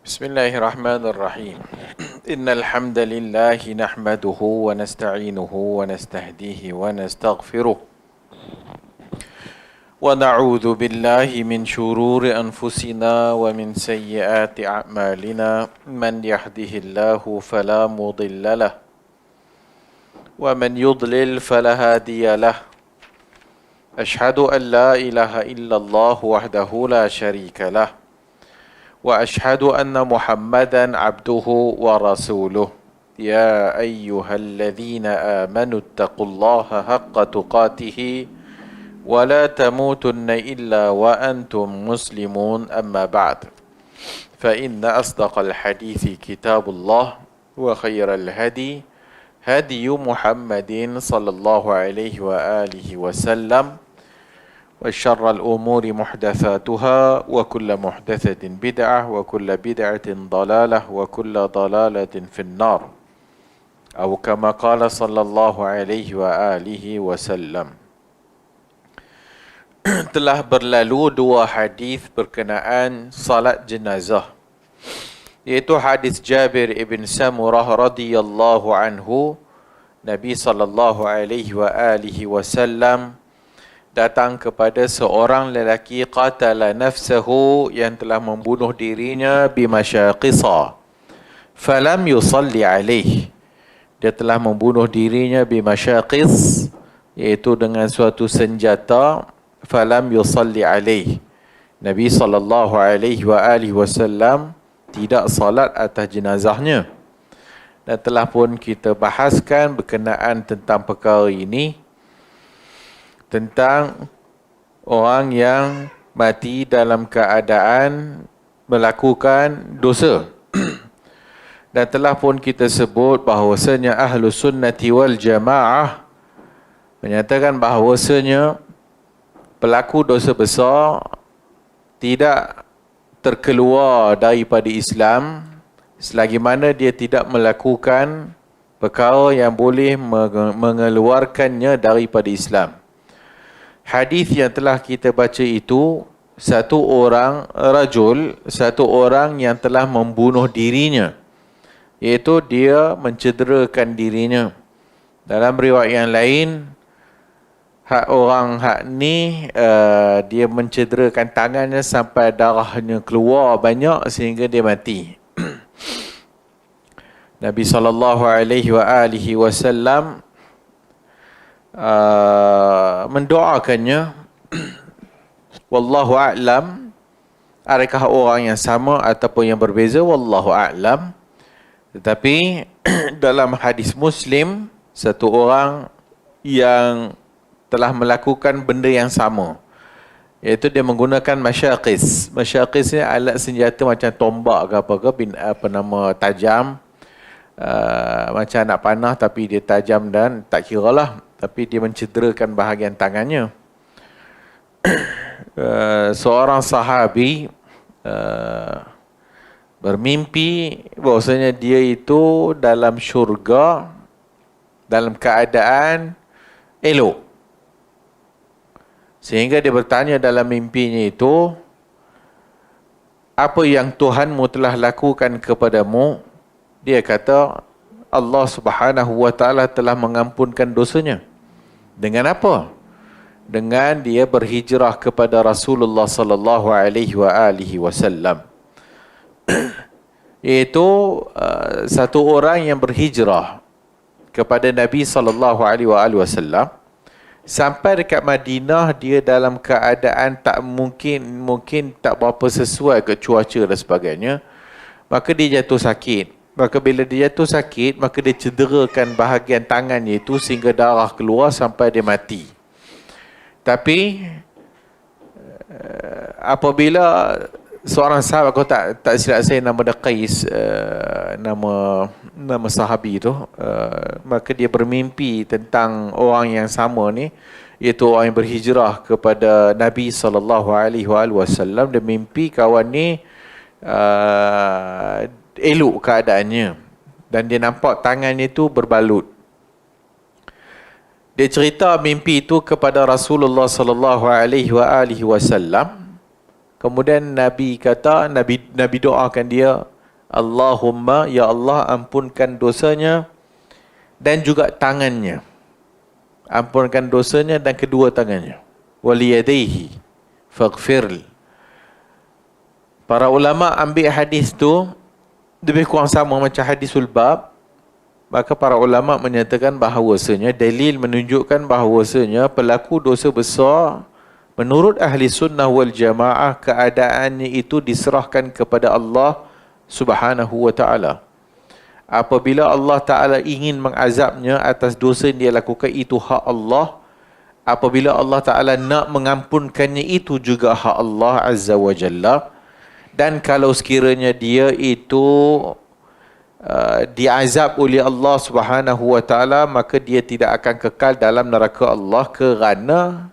Bismillahirrahmanirrahim. Innal hamdalillah nahmaduhu wa nasta'inuhu wa nastahdihi wa nastaghfiruh. Wa na'udzu billahi min shururi anfusina wa min sayyiati a'malina. Man yahdihillahu fala mudilla lah wa man yudlil fala hadiya lah. Ashhadu an la ilaha illallah wahdahu la syarika lah. وأشهد أن محمدا عبده ورسوله يا أيها الذين آمنوا اتقوا الله حق تقاته ولا تموتن إلا وأنتم مسلمون أما بعد فإن أصدق الحديث كتاب الله وخير الهدي هدي محمد صلى الله عليه وآله وسلم وشر الأمور محدثاتها وكل محدثة بدعة وكل بدعة ضلالة وكل ضلالة في النار أو كما قال صلى الله عليه وآله وسلم. Telah berlalu dua hadis berkenaan salat jenazah, iaitu hadis Jabir ibn Samurah radhiyallahu anhu. Nabi sallallahu alaihi wa alihi wasallam datang kepada seorang lelaki qatala nafsahu, yang telah membunuh dirinya bimasyaqisa falam yusalli alaih. Dia telah membunuh dirinya bimasyaqis, iaitu dengan suatu senjata. Falam yusalli alaih, Nabi sallallahu alaihi wa alihi wasallam tidak salat atas jenazahnya. Dan telah pun kita bahaskan berkenaan tentang perkara ini, tentang orang yang mati dalam keadaan melakukan dosa. Dan telah pun kita sebut bahawasanya Ahlus Sunnati wal Jamaah menyatakan bahawasanya pelaku dosa besar tidak terkeluar daripada Islam selagi mana dia tidak melakukan perkara yang boleh mengeluarkannya daripada Islam. Hadis yang telah kita baca itu, satu orang yang telah membunuh dirinya, iaitu dia mencederakan dirinya. Dalam riwayat yang lain, dia mencederakan tangannya sampai darahnya keluar banyak sehingga dia mati. Nabi SAW mendoakannya. Wallahu a'lam, adakah orang yang sama ataupun yang berbeza, wallahu a'lam. Tetapi dalam hadis Muslim, satu orang yang telah melakukan benda yang sama, iaitu dia menggunakan masyaqis. Masyaqis ni alat senjata macam tombak ke tajam, macam anak panah tapi dia tajam dan tak kira lah, tapi dia mencederakan bahagian tangannya. Seorang sahabi bermimpi bahawasanya dia itu dalam syurga dalam keadaan elok, sehingga dia bertanya dalam mimpinya itu, apa yang Tuhanmu telah lakukan kepadamu? Dia kata, Allah Subhanahu wa ta'ala telah mengampunkan dosanya. Dengan apa? Dengan dia berhijrah kepada Rasulullah sallallahu alaihi wasallam. Iaitu satu orang yang berhijrah kepada Nabi sallallahu alaihi wasallam sampai dekat Madinah, dia dalam keadaan tak mungkin tak berapa sesuai ke cuaca dan sebagainya. Maka dia jatuh sakit. Maka bila dia jatuh sakit, maka dia cederakan bahagian tangannya itu sehingga darah keluar sampai dia mati. Tapi apabila seorang sahabat, aku tak silap saya nama dia Qais, nama sahabi itu, maka dia bermimpi tentang orang yang sama ni, iaitu orang yang berhijrah kepada Nabi SAW. Dia mimpi kawan ni elok keadaannya dan dia nampak tangannya itu berbalut. Dia cerita mimpi itu kepada Rasulullah sallallahu alaihi wasallam. Kemudian Nabi kata, Nabi doakan dia, Allahumma, ya Allah, ampunkan dosanya dan juga tangannya. Ampunkan dosanya dan kedua tangannya. Waliyadaihi faghfirli. Para ulama ambil hadis tu lebih kurang sama macam hadisul bab. Maka para ulama menyatakan bahawasanya dalil menunjukkan bahawasanya pelaku dosa besar menurut ahli sunnah wal jamaah keadaannya itu diserahkan kepada Allah Subhanahu wa ta'ala. Apabila Allah Ta'ala ingin mengazabnya atas dosa yang dia lakukan, itu hak Allah. Apabila Allah Ta'ala nak mengampunkannya, itu juga hak Allah Azza wa Jalla. Dan kalau sekiranya dia itu diazab oleh Allah Subhanahu wa ta'ala, maka dia tidak akan kekal dalam neraka Allah kerana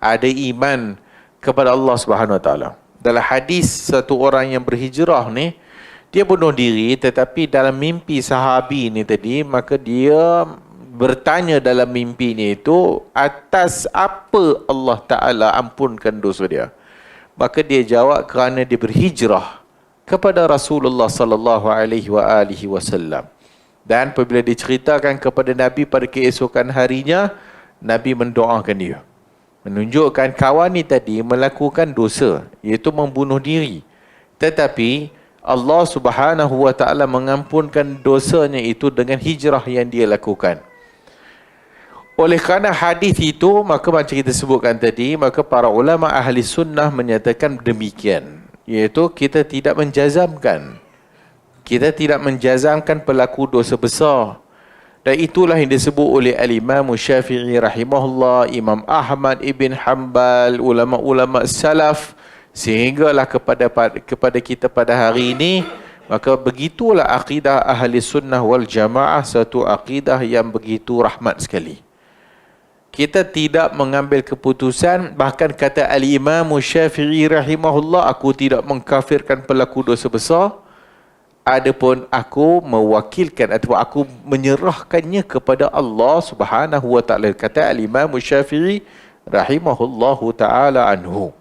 ada iman kepada Allah Subhanahu wa ta'ala. Dalam hadis, satu orang yang berhijrah ni, dia bunuh diri, tetapi dalam mimpi sahabi ni tadi, maka dia bertanya dalam mimpi ni itu, atas apa Allah Ta'ala ampunkan dosa dia? Maka dia jawab, kerana dia berhijrah kepada Rasulullah sallallahu alaihi wasallam. Dan apabila diceritakan kepada Nabi pada keesokan harinya, Nabi mendoakan dia, menunjukkan kawan ni tadi melakukan dosa, iaitu membunuh diri, tetapi Allah Subhanahu wa ta'ala mengampunkan dosanya itu dengan hijrah yang dia lakukan. Oleh kerana hadis itu, maka macam kita sebutkan tadi, maka para ulama ahli sunnah menyatakan demikian, iaitu kita tidak menjazamkan pelaku dosa besar. Dan itulah yang disebut oleh Al-Imam Syafi'i rahimahullah, Imam Ahmad ibn Hanbal, ulama-ulama salaf, sehinggalah kepada kita pada hari ini. Maka begitulah akidah ahli sunnah wal jamaah, satu akidah yang begitu rahmat sekali. Kita tidak mengambil keputusan, bahkan kata Al-Imam Syafi'i rahimahullah, aku tidak mengkafirkan pelaku dosa besar, adapun aku mewakilkan atau aku menyerahkannya kepada Allah Subhanahu wa ta'ala. Kata Al-Imam Syafi'i rahimahullahu ta'ala anhu.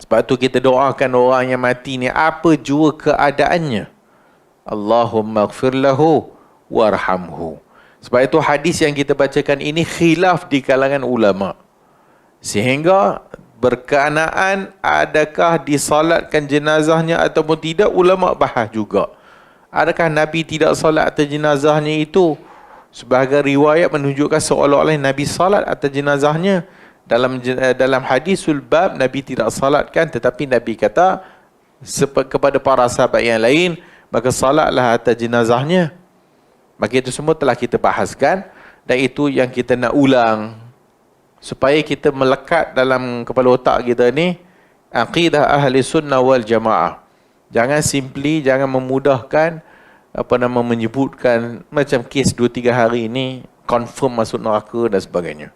Sebab tu kita doakan orang yang mati ni, apa jua keadaannya, Allahumma ighfir lahu warhamhu. Sebab itu hadis yang kita bacakan ini khilaf di kalangan ulama, sehingga berkenaan adakah disalatkan jenazahnya ataupun tidak, ulama bahas juga. Adakah Nabi tidak salat atas jenazahnya itu? Sebagai riwayat menunjukkan seolah-olah Nabi salat atas jenazahnya. Dalam hadisul bab, Nabi tidak salatkan, tetapi Nabi kata kepada para sahabat yang lain, maka salatlah atas jenazahnya. Maka itu semua telah kita bahaskan, dan itu yang kita nak ulang supaya kita melekat dalam kepala otak kita ni akidah ahli sunnah wal jamaah. Jangan jangan memudahkan menyebutkan macam kes 2-3 hari ini confirm masuk neraka dan sebagainya.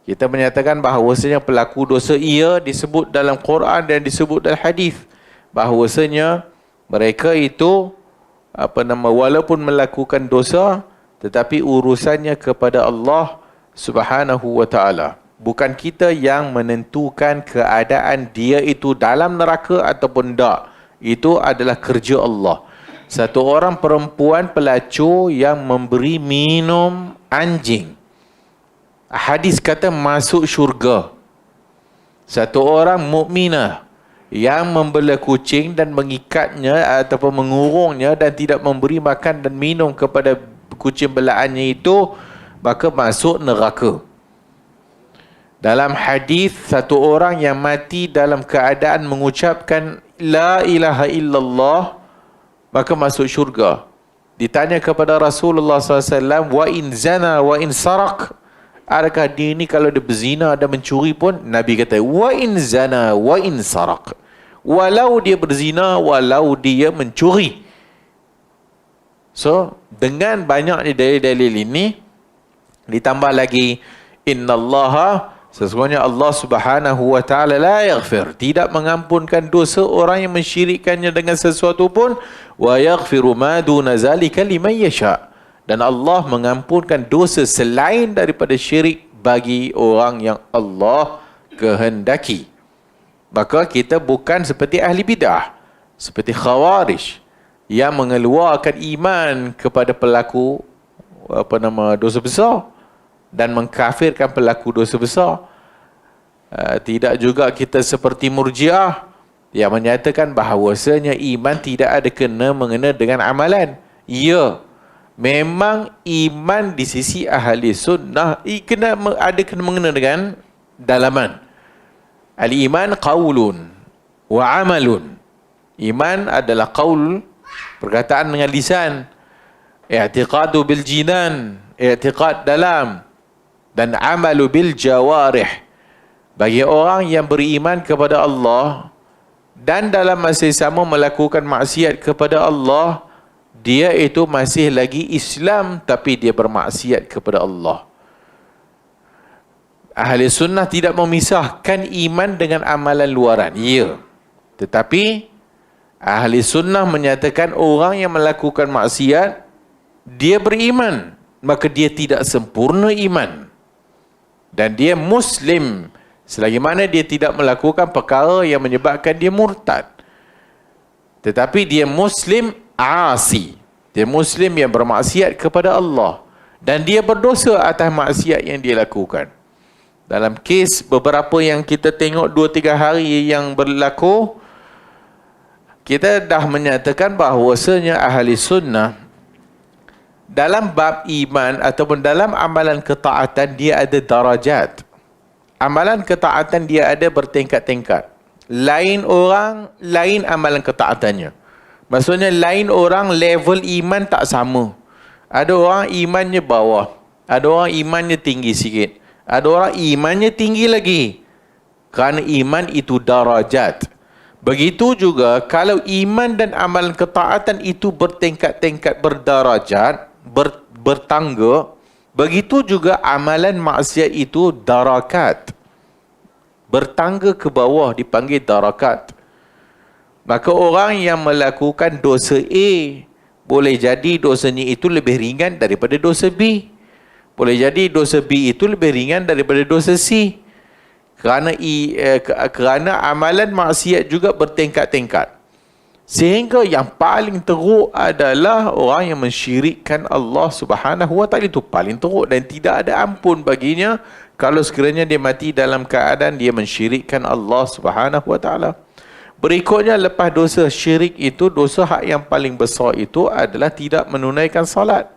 Kita menyatakan bahawasanya pelaku dosa ia disebut dalam Quran dan disebut dalam hadis, bahawasanya mereka itu walaupun melakukan dosa, tetapi urusannya kepada Allah Subhanahu wa ta'ala. Bukan kita yang menentukan keadaan dia itu dalam neraka ataupun tak. Itu adalah kerja Allah. Satu orang perempuan pelacur yang memberi minum anjing, hadis kata masuk syurga. Satu orang mukminah yang membela kucing dan mengikatnya ataupun mengurungnya dan tidak memberi makan dan minum kepada kucing belaannya itu, maka masuk neraka. Dalam hadis, satu orang yang mati dalam keadaan mengucapkan la ilaha illallah, maka masuk syurga. Ditanya kepada Rasulullah SAW, wa in zana wa in sarak, adakah dia ni kalau dia berzina dan mencuri pun? Nabi kata, wa in zana wa in sarak, walau dia berzina, walau dia mencuri. So, dengan banyaknya dalil-dalil ini, ditambah lagi, innallaha, sesungguhnya Allah Subhanahu wa ta'ala la yaghfir, tidak mengampunkan dosa orang yang mensyirikkannya dengan sesuatu pun, wa yaghfiru ma duna zalika liman yasha, dan Allah mengampunkan dosa selain daripada syirik bagi orang yang Allah kehendaki. Maka kita bukan seperti ahli bidah, seperti khawarij yang mengeluarkan iman kepada pelaku dosa besar dan mengkafirkan pelaku dosa besar. Tidak juga kita seperti Murji'ah yang menyatakan bahawasanya iman tidak ada kena-mengena dengan amalan. Ya, memang iman di sisi ahli sunnah ada kena-mengena dengan dalaman. Al-iman qaulun wa amalun. Iman adalah qaul, perkataan dengan lisan. I'tiqadu bil jinan, i'tiqad dalam, dan amalu bil jawarih. Bagi orang yang beriman kepada Allah dan dalam masa yang sama melakukan maksiat kepada Allah, dia itu masih lagi Islam tapi dia bermaksiat kepada Allah. Ahli sunnah tidak memisahkan iman dengan amalan luaran. Ya. Tetapi ahli sunnah menyatakan orang yang melakukan maksiat, dia beriman, maka dia tidak sempurna iman. Dan dia Muslim selagi mana dia tidak melakukan perkara yang menyebabkan dia murtad. Tetapi dia Muslim asi. Dia Muslim yang bermaksiat kepada Allah. Dan dia berdosa atas maksiat yang dia lakukan. Dalam kes beberapa yang kita tengok 2-3 hari yang berlaku, kita dah menyatakan bahawasanya ahli sunnah dalam bab iman ataupun dalam amalan ketaatan dia ada darajat. Amalan ketaatan dia ada bertingkat-tingkat. Lain orang, lain amalan ketaatannya. Maksudnya lain orang level iman tak sama. Ada orang imannya bawah, ada orang imannya tinggi sikit, ada orang imannya tinggi lagi. Kerana iman itu darajat. Begitu juga kalau iman dan amalan ketaatan itu bertingkat-tingkat, berdarajat, bertangga, begitu juga amalan maksiat itu darakat. Bertangga ke bawah dipanggil darakat. Maka orang yang melakukan dosa A, boleh jadi dosanya itu lebih ringan daripada dosa B. Boleh jadi dosa B itu lebih ringan daripada dosa C. Kerana amalan maksiat juga bertingkat-tingkat. Sehingga yang paling teruk adalah orang yang mensyirikkan Allah Subhanahu wa taala, itu paling teruk dan tidak ada ampun baginya kalau sekiranya dia mati dalam keadaan dia mensyirikkan Allah Subhanahu wa taala. Berikutnya lepas dosa syirik itu, dosa hak yang paling besar itu adalah tidak menunaikan salat.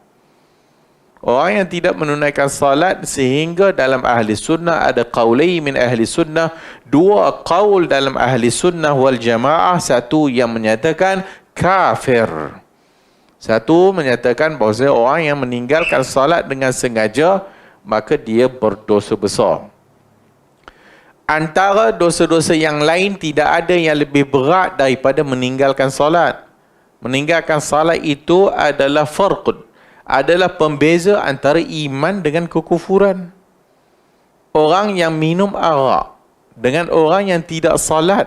Orang yang tidak menunaikan salat, sehingga dalam ahli sunnah ada qaulai min ahli sunnah, dua qaul dalam ahli sunnah wal jamaah. Satu yang menyatakan kafir, satu menyatakan bahawa orang yang meninggalkan salat dengan sengaja maka dia berdosa besar. Antara dosa-dosa yang lain tidak ada yang lebih berat daripada meninggalkan salat. Meninggalkan salat itu adalah farq, adalah pembeza antara iman dengan kekufuran. Orang yang minum arak dengan orang yang tidak salat,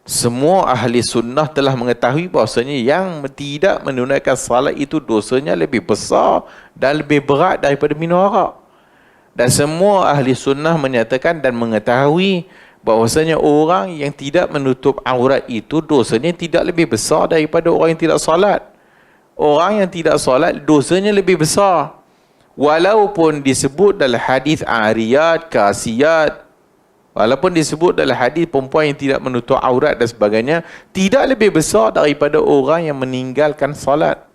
semua ahli sunnah telah mengetahui bahasanya yang tidak menunaikan salat itu dosanya lebih besar dan lebih berat daripada minum arak. Dan semua ahli sunnah menyatakan dan mengetahui bahawasanya orang yang tidak menutup aurat itu dosanya tidak lebih besar daripada orang yang tidak salat. Orang yang tidak solat dosanya lebih besar. Walaupun disebut dalam hadis ariyat, kasiyat, walaupun disebut dalam hadis perempuan yang tidak menutup aurat dan sebagainya, tidak lebih besar daripada orang yang meninggalkan solat.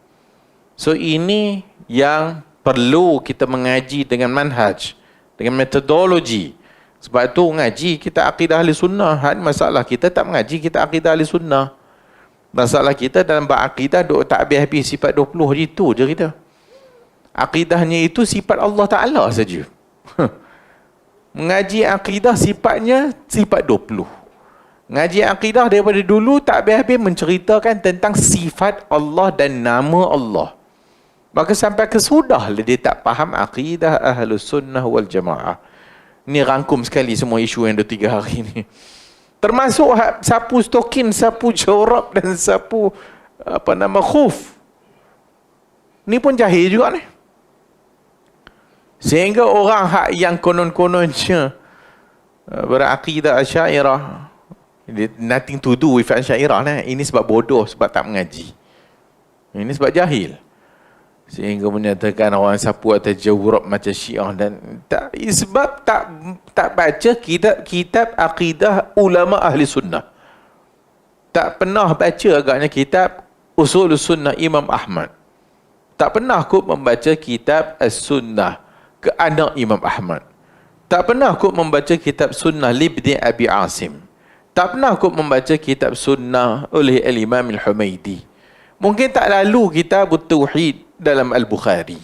So ini yang perlu kita mengaji dengan manhaj, dengan metodologi. Sebab tu ngaji kita akidah ahli sunnah. Masalah kita tak mengaji kita akidah ahli sunnah. Masalah kita dalam berakidah duk tak habis-habis sifat 20 je, itu je kita. Akidahnya itu sifat Allah Ta'ala saja. Mengaji akidah sifatnya sifat 20. Ngaji akidah daripada dulu tak habis-habis menceritakan tentang sifat Allah dan nama Allah. Maka sampai ke sudah dia tak faham akidah Ahlus Sunnah wal Jamaah. Ni rangkum sekali semua isu yang 2-3 hari ni. Termasuk sapu stokin, sapu jorab dan sapu khuf. Ni pun jahil juga ni. Sehingga orang hak yang konon-kononnya berakidah Asy'ariyah, Nothing to do with Asy'ariyah lah. Ini sebab bodoh, sebab tak mengaji. Ini sebab jahil. Sehingga menyatakan orang sapu atas jawrab macam Syiah dan tak, sebab tak baca kitab akidah ulama ahli sunnah. Tak pernah baca agaknya kitab Usul Sunnah Imam Ahmad. Tak pernah kot membaca kitab As-Sunnah ke anak Imam Ahmad. Tak pernah kot membaca kitab Sunnah Libni Abi Asim. Tak pernah kot membaca kitab Sunnah oleh Al-Imam Al-Humaidi. Mungkin tak lalu kitab Tauhid dalam Al-Bukhari.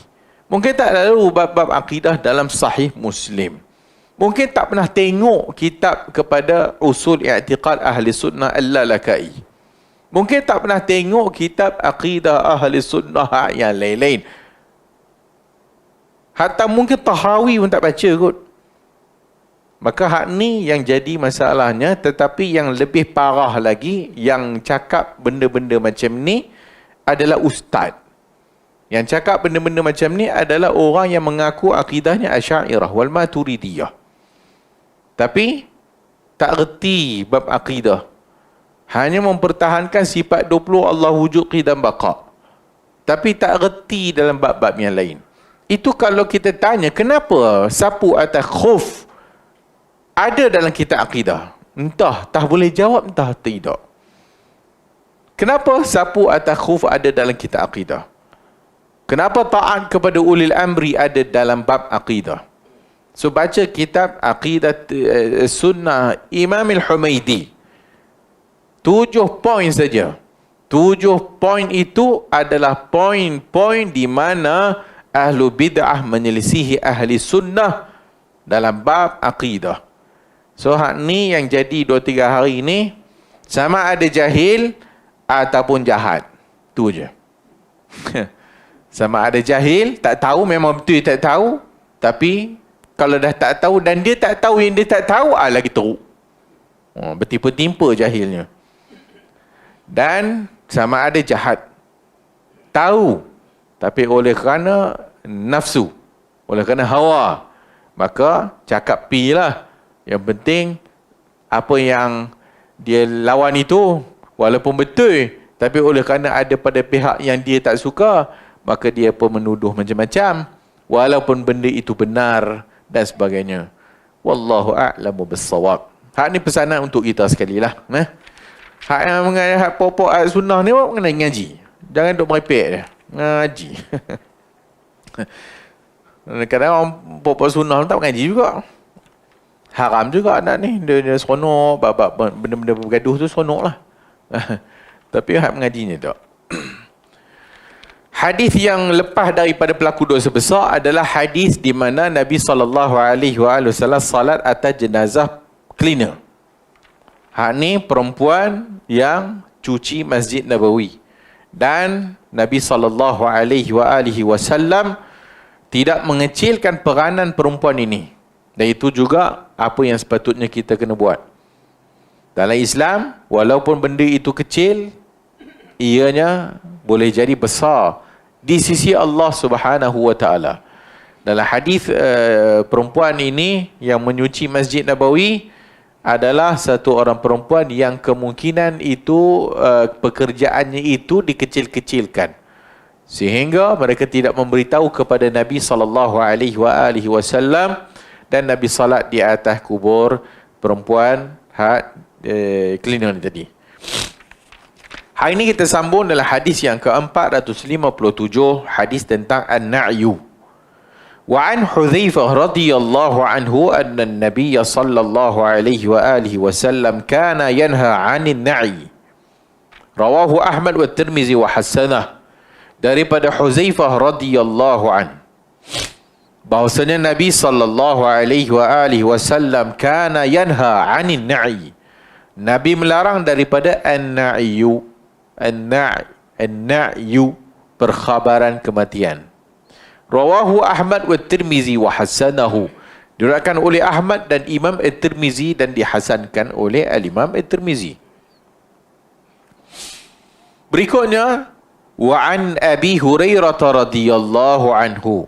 Mungkin tak lalu bab-bab akidah dalam Sahih Muslim. Mungkin tak pernah tengok kitab kepada Usul I'tiqad Ahli Sunnah Al-Lalakai. Mungkin tak pernah tengok kitab Aqidah Ahli Sunnah yang lain-lain. Hatta mungkin Tahawi pun tak baca kot. Maka hak ni yang jadi masalahnya. Tetapi yang lebih parah lagi, yang cakap benda-benda macam ni adalah ustaz. Yang cakap benda-benda macam ni adalah orang yang mengaku akidahnya Asy'ariyah wal Maturidiyah. Tapi tak reti bab akidah. Hanya mempertahankan sifat 20 Allah wujud, qidam, baqa. Tapi tak reti dalam bab-bab yang lain. Itu kalau kita tanya kenapa sapu atas khuf ada dalam kitab akidah. Entah tak boleh jawab, entah tidak. Kenapa sapu atas khuf ada dalam kitab akidah? Kenapa taat kepada ulil amri ada dalam bab akidah? So baca kitab Aqidah Sunnah Imam Al-Humaidi. 7 poin saja. 7 poin itu adalah poin-poin di mana ahlu bid'ah menyelisihi ahli sunnah dalam bab akidah. So hak ni yang jadi 2-3 hari ni sama ada jahil ataupun jahat. Tu je. Sama ada jahil, tak tahu, memang betul tak tahu. Tapi kalau dah tak tahu dan dia tak tahu yang dia tak tahu, lagi teruk. Bertimpa-timpa jahilnya. Dan sama ada jahat. Tahu. Tapi oleh kerana nafsu. Oleh kerana hawa. Maka cakap pi lah. Yang penting apa yang dia lawan itu walaupun betul. Tapi oleh kerana ada pada pihak yang dia tak suka, maka dia pun menuduh macam-macam. Walaupun benda itu benar dan sebagainya. Wallahu a'lamu bis-shawab. Hak ni pesanan untuk kita sekali lah. Hak yang mengajar hak pokok ayat sunnah ni kena ngaji. Jangan duk merepek dia. Ngaji. Kadang-kadang orang pokok sunnah tak mengaji juga. Haram juga anak ni. Dia seronok. Benda-benda bergaduh tu seronok lah. Tapi hak mengajinya tak. Hadis yang lepas daripada pelaku dosa besar adalah hadis di mana Nabi SAW salat atas jenazah cleaner. Hak ni perempuan yang cuci Masjid Nabawi. Dan Nabi SAW tidak mengecilkan peranan perempuan ini. Dan itu juga apa yang sepatutnya kita kena buat. Dalam Islam, walaupun benda itu kecil, ianya boleh jadi besar di sisi Allah Subhanahu wa taala. Dalam hadis perempuan ini yang menyuci Masjid Nabawi adalah satu orang perempuan yang kemungkinan itu pekerjaannya itu dikecil-kecilkan sehingga mereka tidak memberitahu kepada Nabi SAW dan Nabi salat di atas kubur perempuan cleaner ni tadi. Hari ini kita sambung dalam hadis yang ke-457, hadis tentang an-na'yu. Wa an Hudzaifah radhiyallahu anhu anna an-nabiy sallallahu alaihi wa alihi wasallam kana yanha 'anil na'i. Rawahu Ahmad wa Tirmizi wa hasanah. Daripada Hudzaifah radhiyallahu an, bahwasanya Nabi sallallahu alaihi wa alihi wasallam kana yanha 'anil na'i. Nabi melarang daripada an-na'yu. An-na'yu, perkhabaran kematian. Rawahu Ahmad wa Tirmizi wa hasanahu. Diriwayatkan oleh Ahmad dan Imam At-Tirmizi dan dihasankan oleh Al-Imam At-Tirmizi. Berikutnya, wa an Abi Hurairah radhiyallahu anhu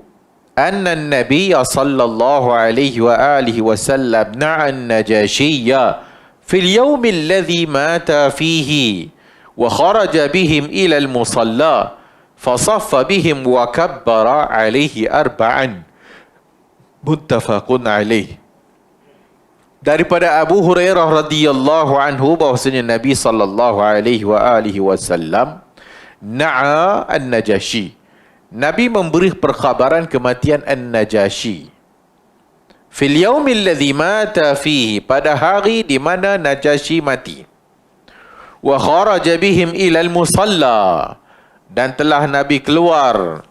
anna an-nabiy sallallahu alaihi wa alihi wasallam na'a an-najashiyya fil yaumil ladzi mata fihi wa kharaja bihim ila al-musalla fasaffa bihim wa kabbara alaihi arba'an. Muttafaqun alaih. Daripada Abu Hurairah radhiyallahu anhu bahwasanya Nabi sallallahu alaihi wa alihi wasallam na'a an-Najashi. Nabi memberi perkhabaran kematian an-Najashi. Fil yaumil ladzi mata fihi, pada hari di mana Najashi mati. Wa kharaja bihim ilal musalla, dan telah Nabi keluar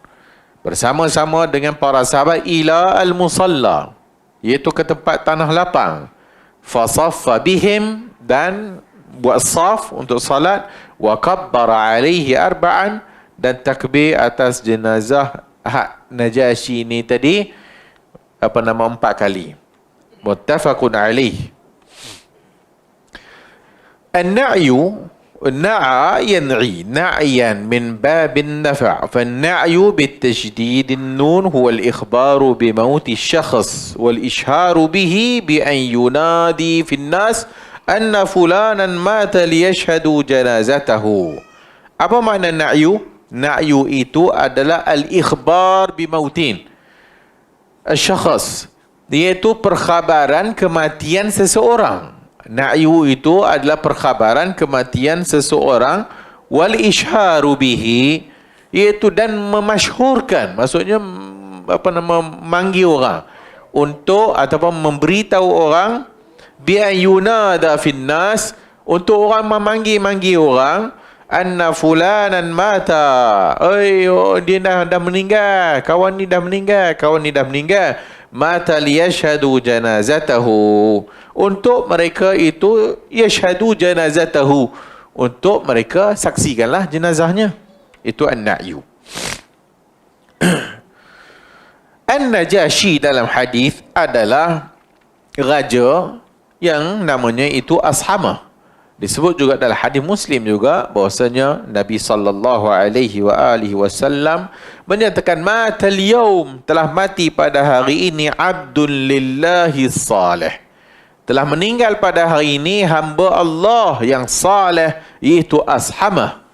bersama-sama dengan para sahabat ila al-musalla, iaitu ke tempat tanah lapang. Fasaffa bihim, dan buat saf untuk salat. Wa kabbara alaihi arba'an, dan takbir atas jenazah Najashi ni tadi 4 kali. Muttafaqun alaih. An-na'yu, na'a yan'i na'yan min babin nafa', fan-na'yu bitashdid an-nun huwa al-ikhbaru bi mauti asy-syakhs wal ishharu bihi bi an yunadi fi an-nas anna fulanan mata liyashhadu janazatahu. Apa makna na'yu? Na'yu itu adalah al-ikhbar bi mautin asy-syakhs, iaitu perkhabaran kematian seseorang. Na'yu itu adalah perkhabaran kematian seseorang, wal ishharu bihi, iaitu dan memasyhurkan, maksudnya manggil orang untuk ataupun memberitahu orang, bi ayunada finnas, untuk orang memanggil orang, anna fulanan mata, dia dah meninggal, kawan ni dah meninggal, mata liyashhadu janazatahu, untuk mereka itu yashhadu janazatahu, untuk mereka saksikanlah jenazahnya. Itu an-na'yu. An-Najashi dalam hadis adalah raja yang namanya itu Ashamah. Disebut juga dalam hadis Muslim juga bahwasanya Nabi sallallahu alaihi wasallam menyatakan matal yaum, telah mati pada hari ini abdul lillahi salih, telah meninggal pada hari ini hamba Allah yang salih, iaitu Ashamah.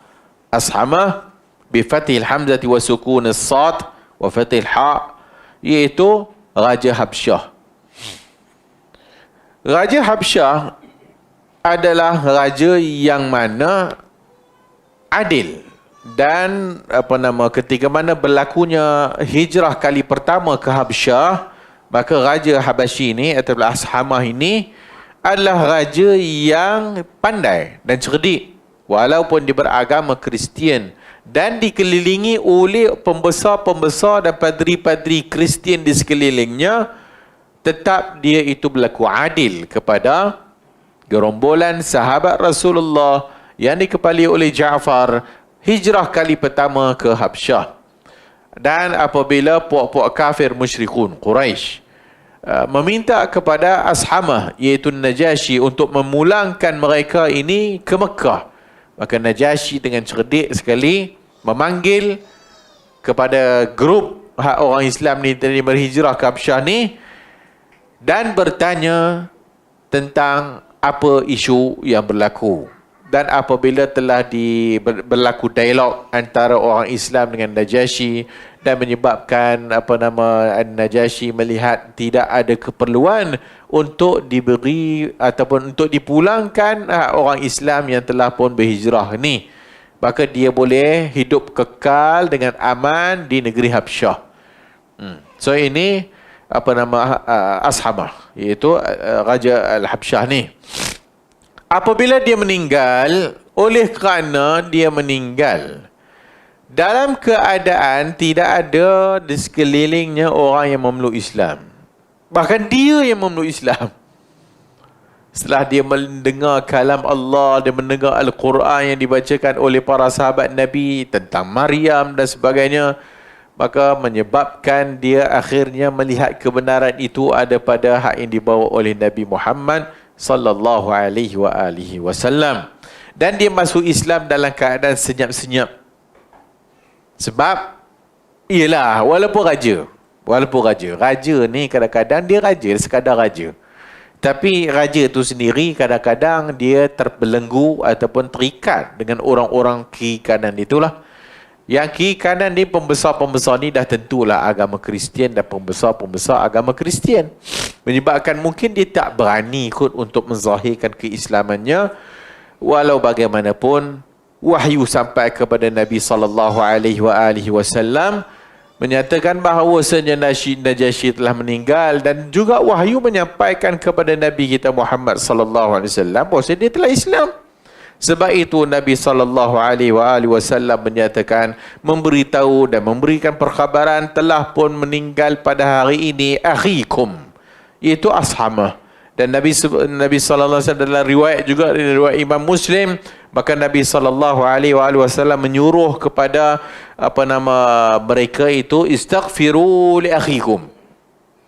Ashamah bi fathil hamzati wa sukun as-sad wa fathil ha, iaitu Raja Habsyah. Raja Habsyah adalah raja yang mana adil, dan ketika mana berlakunya hijrah kali pertama ke Habsyah, maka Raja Habasyi ini atau Ashamah ini adalah raja yang pandai dan cerdik, walaupun dia beragama Kristian dan dikelilingi oleh pembesar-pembesar dan padri-padri Kristian di sekelilingnya, tetap dia itu berlaku adil kepada gerombolan sahabat Rasulullah yang dikepali oleh Ja'far hijrah kali pertama ke Habsyah. Dan apabila puak-puak kafir musyrikun Quraisy meminta kepada Ashamah, iaitu Najashi, untuk memulangkan mereka ini ke Mekah, maka Najashi dengan cerdik sekali memanggil kepada grup orang Islam ni tadi berhijrah ke Habsyah ni, dan bertanya tentang apa isu yang berlaku. Dan apabila telah berlaku dialog antara orang Islam dengan Najashi, dan menyebabkan Najashi melihat tidak ada keperluan untuk diberi ataupun untuk dipulangkan orang Islam yang telah pun berhijrah ni, maka dia boleh hidup kekal dengan aman di negeri Habsyah. So ini Ashamah, iaitu Raja Al-Habsyah ni. Apabila dia meninggal, oleh kerana dia meninggal dalam keadaan tidak ada di sekelilingnya orang yang memeluk Islam, bahkan dia yang memeluk Islam, setelah dia mendengar kalam Allah, dia mendengar Al-Quran yang dibacakan oleh para sahabat Nabi tentang Maryam dan sebagainya, maka menyebabkan dia akhirnya melihat kebenaran itu ada pada hak yang dibawa oleh Nabi Muhammad sallallahu alaihi wasallam, dan dia masuk Islam dalam keadaan senyap-senyap. Sebab ialah walaupun raja ni kadang-kadang dia raja, sekadar raja, Tapi raja tu sendiri kadang-kadang dia terbelenggu ataupun terikat dengan orang-orang kiri kanan itulah. Yang kiri kanan ni, pembesar-pembesar ni dah tentulah agama Kristian dan pembesar-pembesar agama Kristian. Menyebabkan mungkin dia tak berani kot untuk menzahirkan keislamannya. Walau bagaimanapun, wahyu sampai kepada Nabi SAW menyatakan bahawasanya Najasyi telah meninggal, dan juga wahyu menyampaikan kepada Nabi kita Muhammad SAW bahawasanya dia telah Islam. Sebab itu Nabi SAW menyatakan, memberitahu dan memberikan perkhabaran, telah pun meninggal pada hari ini akhikum, iaitu Ashamah. Dan Nabi SAW dalam riwayat juga, riwayat Imam Muslim, maka Nabi SAW menyuruh kepada mereka itu, istaghfiru li akhikum,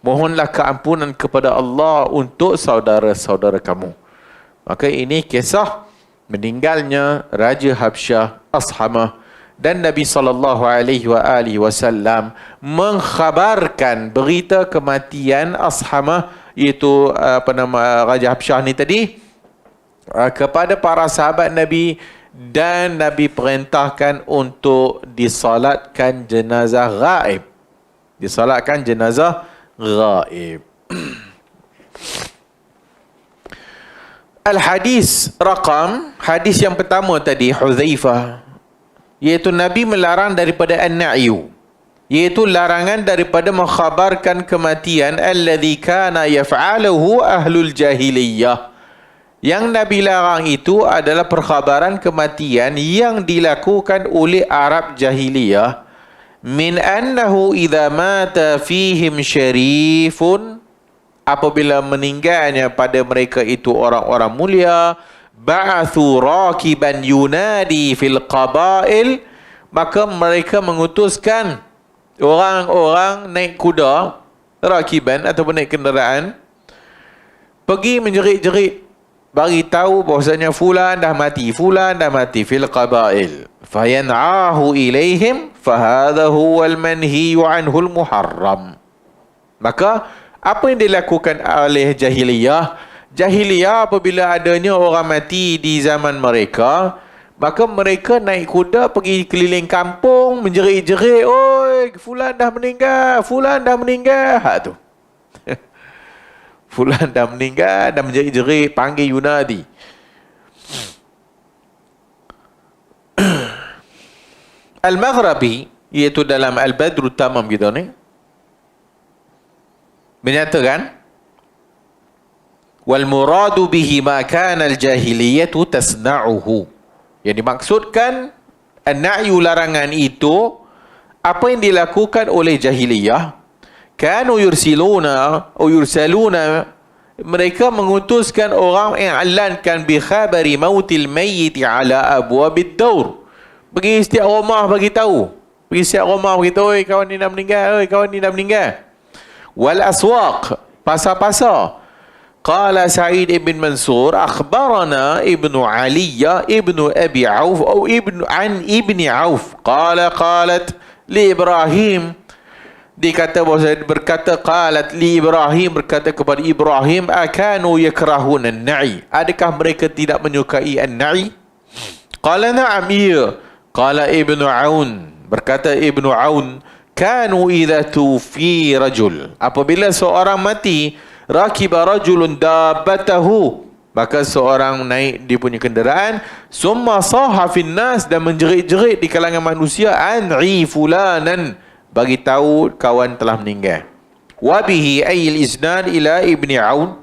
mohonlah keampunan kepada Allah untuk saudara-saudara kamu. Maka ini kisah meninggalnya Raja Habsyah Ashamah, dan Nabi SAW mengkhabarkan berita kematian Ashamah, iaitu Raja Habsyah ni tadi, kepada para sahabat Nabi, dan Nabi perintahkan untuk disolatkan jenazah ghaib. Disolatkan jenazah ghaib. Al-hadis raqam, hadis yang pertama tadi, Hudzaifah, iaitu Nabi melarang daripada an-na'yu, iaitu larangan daripada mengkhabarkan kematian alladhi kana yaf'aluhu ahlul jahiliyah. Yang Nabi larang itu adalah perkhabaran kematian yang dilakukan oleh Arab jahiliyah, min annahu idza mata fihim syarifun, apabila meninggalnya pada mereka itu orang-orang mulia, ba'athu rakiban yunadi fil qabail, maka mereka mengutuskan orang-orang naik kuda, rakiban ataupun naik kenderaan, pergi menjerit-jerit, bagi tahu bahwasanya fulan dah mati, fulan dah mati, fil qabail, fayan'ahu ilaihim, fahadha huwal manhiyu anhul muharram. Maka apa yang dilakukan oleh jahiliyah? Jahiliyah apabila adanya orang mati di zaman mereka, maka mereka naik kuda pergi keliling kampung menjerit-jerit, oi, fulan dah meninggal, fulan dah meninggal. Tu. Fulan dah meninggal, dah menjerit-jerit, panggil yunadi. Al-Maghrabi, iaitu dalam Al-Badru Tamam kita ni, menyatakan, wal muradu bihi ma kana al-jahiliyatu tasna'uhu. Yang dimaksudkan an-na'yu, larangan itu, apa yang dilakukan oleh jahiliyah. Kanu yursaluna, mereka mengutuskan orang yang alankan bi khabari mautil mayyit ala abwabid daur. Pergi setiap rumah bagi tahu. Pergi setiap rumah bagi tahu, oi kawan ni dah meninggal, oi kawan ni dah meninggal. Wal aswaq, pasar-pasar. Qala Sa'id ibn Mansur akhbarana ibnu Aliyah ibnu Abi Auf atau ibni Auf qalat li Ibrahim, dikata bahasa berkata qalat li Ibrahim, berkata kepada Ibrahim, akanu yakrahun an-na'i, adakah mereka tidak menyukai an-na'i? Qala na'am, iya. Qala ibnu Aun, berkata ibnu Aun, kanu idza tufi rajul, apabila seorang mati, rakiba rajulun dabbatahu, maka seorang naik dia punya kenderaan, summa saha fin nas, dan menjerit-jerit di kalangan manusia, an'i fulanan, bagi tahu kawan telah meninggal. Wa bihi ayil isnad ila ibni Aun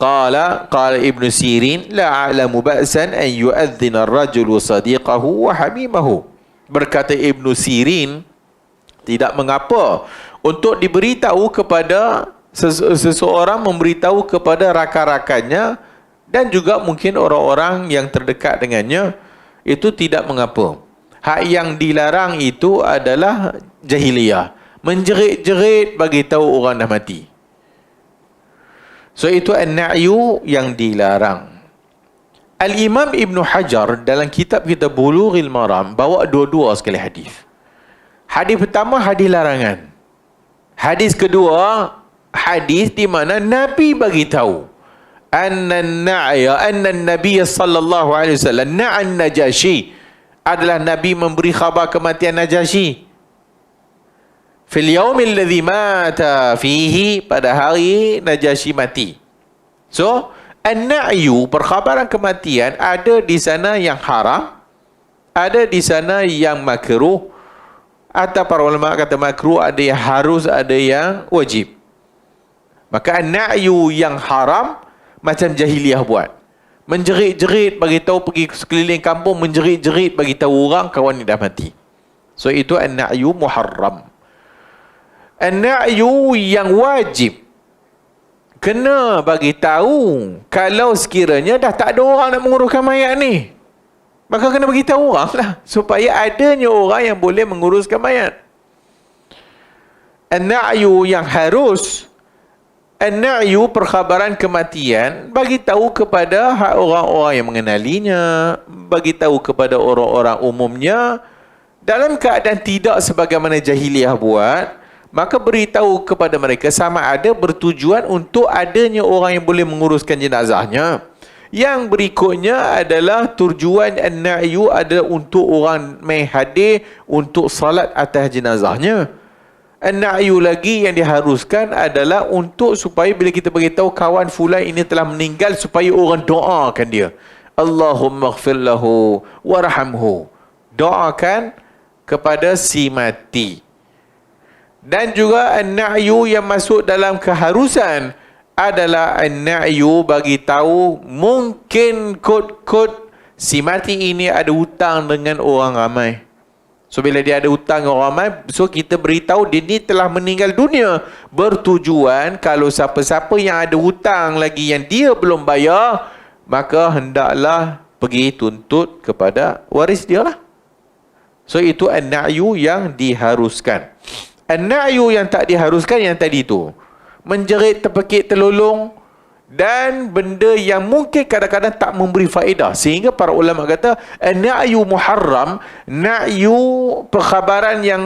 qala ibnu Sirin la a'lamu ba'san an yu'adhdhina ar-rajulu sadiqahu wa hamimahu, berkata ibnu Sirin, tidak mengapa untuk diberitahu kepada seseorang, memberitahu kepada rakan-rakannya dan juga mungkin orang-orang yang terdekat dengannya, itu tidak mengapa. Hak yang dilarang itu adalah jahiliyah, menjerit-jerit bagi tahu orang dah mati. So itu an-na'yu yang dilarang. Al-Imam Ibn Hajar dalam kitab kita Bulughul Maram bawa dua-dua sekali hadis. Hadis pertama hadis larangan. Hadis kedua hadis di mana Nabi bagi tahu anna Nabi sallallahu alaihi wasallam na'an Najashi, adalah Nabi memberi khabar kematian Najashi fil yaumil ladzi mata fihi, pada hari Najashi mati. So an-na'yu, perkhabaran kematian, ada di sana yang haram, ada di sana yang makruh, atau para ulama kata makruh, ada yang harus, ada yang wajib. Maka an-na'yu yang haram macam jahiliah buat, menjerit-jerit bagi tahu, pergi sekeliling kampung menjerit-jerit bagi tahu orang kawan ni dah mati. So itu an-na'yu muharram. An-na'yu yang wajib, kena bagi tahu kalau sekiranya dah tak ada orang nak menguruskan mayat ni, maka kena bagi tahu orang lah, supaya adanya orang yang boleh menguruskan mayat. An-na'yu yang harus, an-na'yu perkhabaran kematian, bagi tahu kepada orang-orang yang mengenalinya, bagi tahu kepada orang-orang umumnya dalam keadaan tidak sebagaimana jahiliah buat. Maka beritahu kepada mereka, sama ada bertujuan untuk adanya orang yang boleh menguruskan jenazahnya. Yang berikutnya adalah tujuan an-na'yu adalah untuk orang mai hadir untuk salat atas jenazahnya. An-na'yu lagi yang diharuskan adalah untuk supaya bila kita beritahu kawan fulan ini telah meninggal, supaya orang doakan dia. Allahumma ighfir lahu warhamhu. Doakan kepada si mati. Dan juga an-na'yu yang masuk dalam keharusan adalah an-na'yu bagi tahu mungkin kod-kod si mati ini ada hutang dengan orang ramai. So bila dia ada hutang dengan orang ramai, so kita beritahu dia ni telah meninggal dunia, bertujuan kalau siapa-siapa yang ada hutang lagi yang dia belum bayar, maka hendaklah pergi tuntut kepada waris dia lah. So itu an-na'yu yang diharuskan. An-na'yu yang tak diharuskan yang tadi tu, menjerit, terpekik, terlolong, dan benda yang mungkin kadang-kadang tak memberi faedah. Sehingga para ulama kata an-na'yu muharram, na'yu perkhabaran yang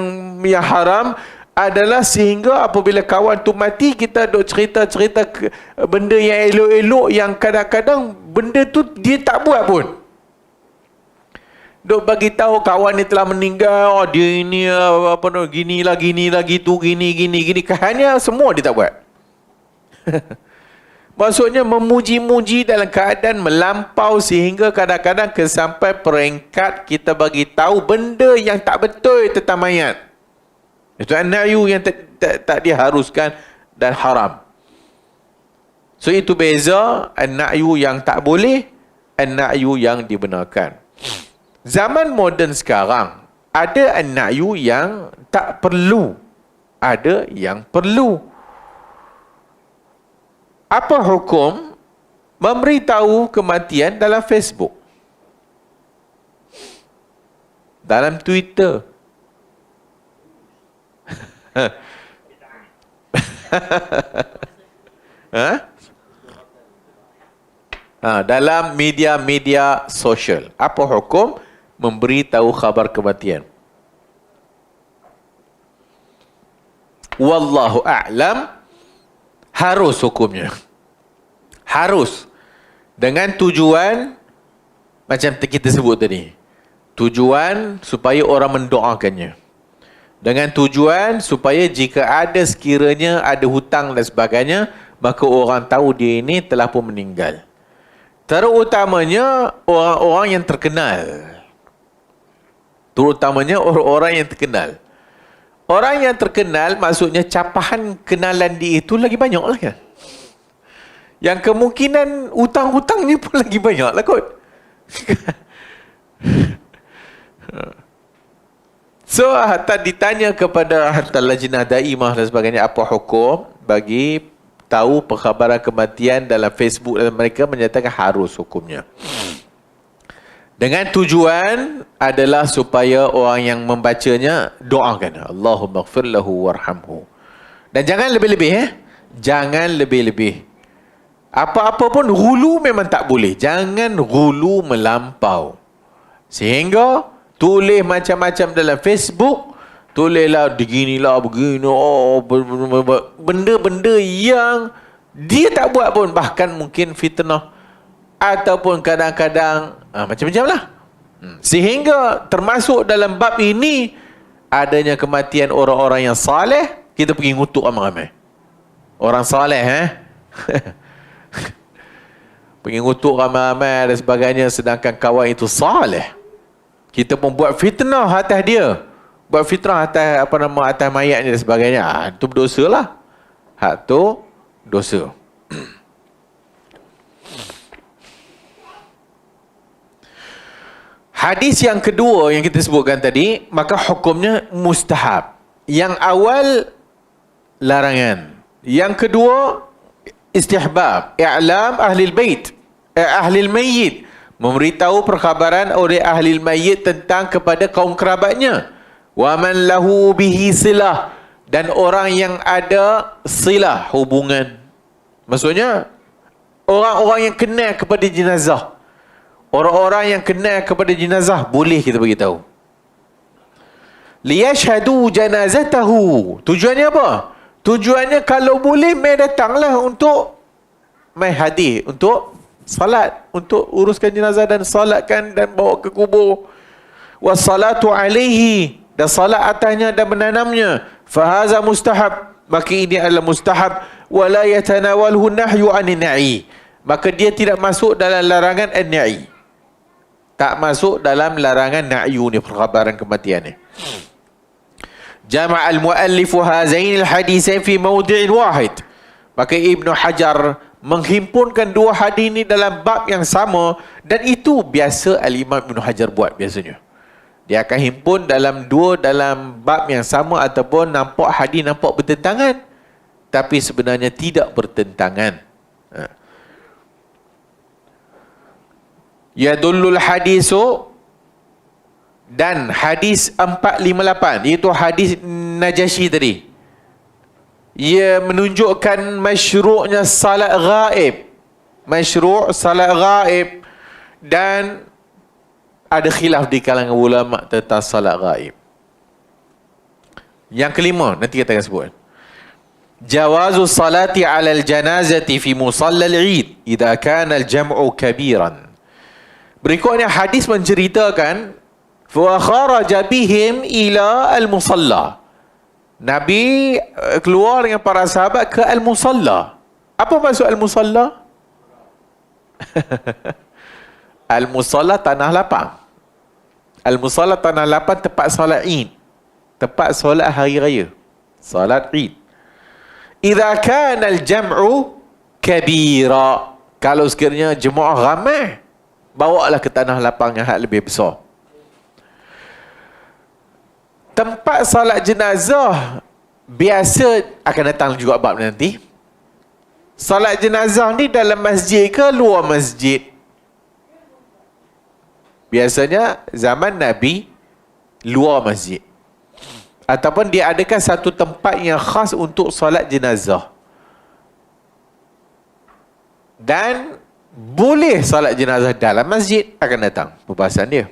haram adalah sehingga apabila kawan tu mati, kita duk cerita-cerita benda yang elok-elok yang kadang-kadang benda tu dia tak buat pun. Duk bagi tahu kawan ni telah meninggal, oh dia ini apa tu, gini lagi tu, gini. Hanya semua dia tak buat. Maksudnya memuji-muji dalam keadaan melampau, sehingga kadang-kadang sampai peringkat kita bagi tahu benda yang tak betul tentang mayat. Itu an-na'yu yang tak diharuskan dan haram. So itu beza an-na'yu yang tak boleh, an-na'yu yang dibenarkan. Zaman moden sekarang, ada an-na'yu yang tak perlu, ada yang perlu. Apa hukum memberitahu kematian dalam Facebook, dalam Twitter? Dalam media-media sosial, apa hukum memberitahu khabar kematian? Wallahu a'lam, harus hukumnya. Harus. Dengan tujuan macam kita sebut tadi. Tujuan supaya orang mendoakannya. Dengan tujuan supaya jika ada sekiranya ada hutang dan sebagainya, maka orang tahu dia ini telah pun meninggal. Terutamanya orang-orang yang terkenal. Terutamanya orang-orang yang terkenal. Orang yang terkenal maksudnya capahan kenalan dia itu lagi banyak lah kan. Yang kemungkinan hutang-hutangnya pun lagi banyak lah kot. So hatta ditanya kepada hatta lajnah daimah dan sebagainya, apa hukum bagi tahu perkhabaran kematian dalam Facebook, dan mereka menyatakan harus hukumnya. Dengan tujuan adalah supaya orang yang membacanya doakan, Allahumma ighfir lahu warhamhu. Dan jangan lebih-lebih jangan lebih-lebih. Apa-apa pun hulu memang tak boleh. Jangan hulu melampau. Sehingga tulis macam-macam dalam Facebook, tulislah begini, benda-benda yang Dia tak buat pun, bahkan mungkin fitnah ataupun kadang-kadang macam-macam lah. Sehingga termasuk dalam bab ini adanya kematian orang-orang yang saleh, kita pergi ngutuk ramai-ramai. Orang saleh pergi ngutuk ramai-ramai dan sebagainya, sedangkan kawan itu saleh. Kita pun buat fitnah atas dia. Buat fitnah atas atas mayat ni dan sebagainya. Itu berdosa lah. Hak tu dosa. Hadis yang kedua yang kita sebutkan tadi, maka hukumnya mustahab. Yang awal larangan. Yang kedua istihbab. I'lam ahli bait, ahli mayyit, memberitahu perkhabaran oleh ahli mayyit tentang kepada kaum kerabatnya. Wa man lahu bihi silah, dan orang yang ada silah, hubungan. Maksudnya orang-orang yang kenal kepada jenazah. Orang-orang yang kenal kepada jenazah boleh kita beritahu. Liyashhadu janazatahu. Tujuannya apa? Tujuannya kalau boleh mai datanglah untuk mai hadir, untuk salat, untuk uruskan jenazah dan salatkan dan bawa ke kubur. Wassalatu alaihi, dan salat atasnya dan menanamnya. Fahaza mustahab, maka ini adalah mustahab. Wala yatanawalhu nahyu anin na'i, maka dia tidak masuk dalam larangan an-na'i. Tak masuk dalam larangan na'yu ni, perkhabaran kematian ni. Jama' al-muallif hazain al-hadithain fi mawdi'in wahid, maka Ibnu Hajar menghimpunkan dua hadis ni dalam bab yang sama, dan itu biasa al-Imam Ibnu Hajar buat biasanya. Dia akan himpun dalam bab yang sama, ataupun nampak hadis nampak bertentangan tapi sebenarnya tidak bertentangan. Yadullul hadisu, dan hadis 458 iaitu hadis Najasyi tadi, ia menunjukkan masyru'nya salat ghaib. Masyru' salat ghaib, dan ada khilaf di kalangan ulama tentang salat ghaib. Yang kelima nanti kita akan sebut. Jawazu salati 'ala al-janazati fi musalla al-'id idza kana al-jam'u kabiran. Berikutnya hadis menceritakan fa kharaja bihim ila al-musalla. Nabi keluar dengan para sahabat ke al-musalla. Apa maksud al-musalla? Al-musalla tanah lapang. Al-musalla tanah lapang tempat solat Id. Tempat solat hari raya. Solat Id. Idza kana al-jam'u kabira. Kalau sekiranya jemaah ramai, bawalah ke tanah lapang yang lebih besar. Tempat salat jenazah biasa akan datang juga bab nanti. Salat jenazah ni dalam masjid ke luar masjid? Biasanya zaman Nabi luar masjid, ataupun dia adakan satu tempat yang khas untuk salat jenazah. Dan boleh salat jenazah dalam masjid, akan datang pembahasan dia.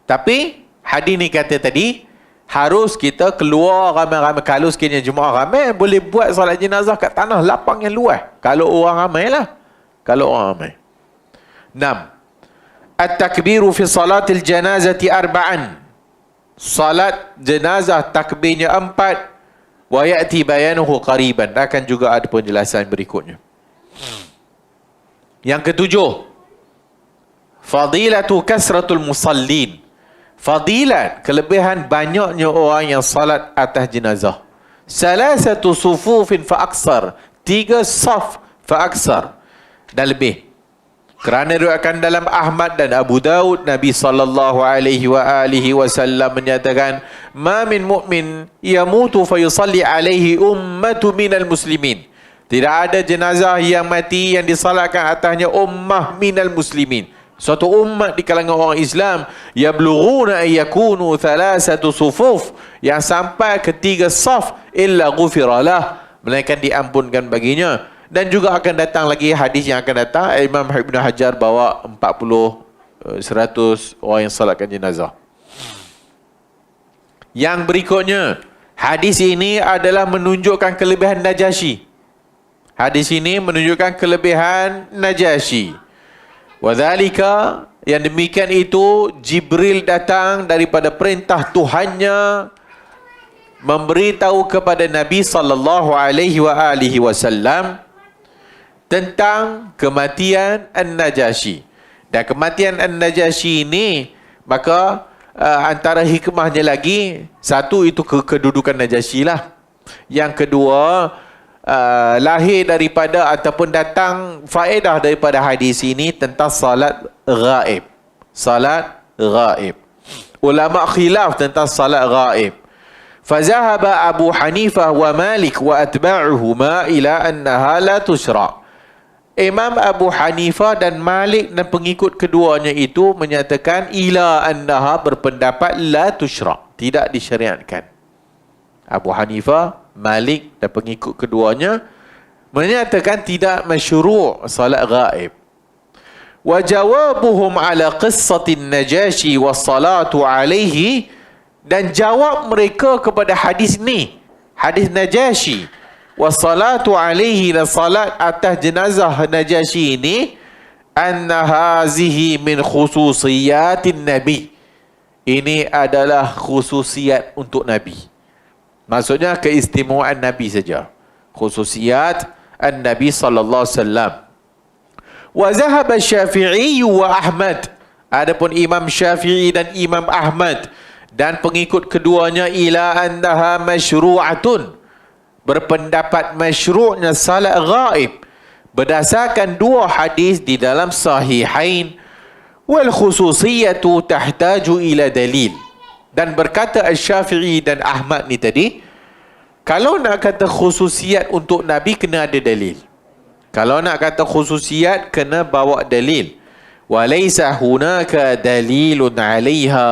Tapi hadis ni kata tadi, harus kita keluar ramai-ramai. Kalau sekiranya jemaah ramai, boleh buat salat jenazah kat tanah lapang yang luas. Kalau orang ramai lah. Kalau orang ramai. 6. At-takbiru fi salatil janazati arba'an. Salat jenazah takbirnya 4. Wa ya'ti bayanuhu qariban. Akan juga ada penjelasan berikutnya. Yang ketujuh, fadilatu kasratul musallin. Fadilat, kelebihan banyaknya orang yang salat atas jenazah. Salasatu sufufin fa aksar. 3 saf fa aksar dan lebih. Kerana diriwayatkan dalam Ahmad dan Abu Daud, Nabi sallallahu alaihi wasallam menyatakan, "Ma min mu'min yamutu fa yusalli alaihi ummatu minal muslimin." Tidak ada jenazah yang mati yang disalatkan atasnya ummah minal muslimin. Suatu umat di kalangan orang Islam, yablughuna ay yakunu thalathatu sufuf, yang sampai ke 3 saf, illa ghufiralah, melainkan diampunkan baginya. Dan juga akan datang lagi hadis yang akan datang, Imam Ibn Hajar bawa 100 orang yang salatkan jenazah. Yang berikutnya, hadis ini adalah menunjukkan kelebihan Najasyi. Hadis ini menunjukkan kelebihan Najasyi. Wadhalika, yang demikian itu Jibril datang daripada perintah Tuhannya memberitahu kepada Nabi sallallahu alaihi wasallam tentang kematian An-Najasyi. Dan kematian An-Najasyi ini, maka antara hikmahnya lagi, satu itu kedudukan Najasyi lah. Yang kedua, lahir daripada ataupun datang faedah daripada hadis ini tentang salat ghaib. Salat ghaib. Ulama khilaf tentang salat ghaib. Fazahaba Abu Hanifah wa Malik wa atba'uhuma ila annaha la tusyra'. Imam Abu Hanifah dan Malik dan pengikut keduanya itu menyatakan ila annaha, berpendapat la tusyra', tidak disyariatkan. Abu Hanifah, Malik dan pengikut keduanya menyatakan tidak masyru' salat ghaib. Wa jawabuhum ala qissatin Najasyi was salatu alaihi, dan jawab mereka kepada hadis ni, hadis Najasyi was salatu alaihi, dan salat atas jenazah Najasyi ini, anna hazihi min khususiyatin Nabi, ini adalah khususiat untuk Nabi. Maksudnya keistimewaan Nabi saja. Khususiat An-Nabi sallallahu alaihi wasallam. Wa zahaba Syafi'i wa Ahmad. Adapun Imam Syafi'i dan Imam Ahmad dan pengikut keduanya ila annaha masyru'atun, berpendapat masyru'nya salat ghaib berdasarkan dua hadis di dalam sahihain. Wal khususiyatu tahtaju ila dalil. Dan berkata Al-Syafi'i dan Ahmad ni tadi, kalau nak kata khususiat untuk Nabi, kena ada dalil. Kalau nak kata khususiat, kena bawa dalil. Walaysa hunaka dalilun 'alaiha,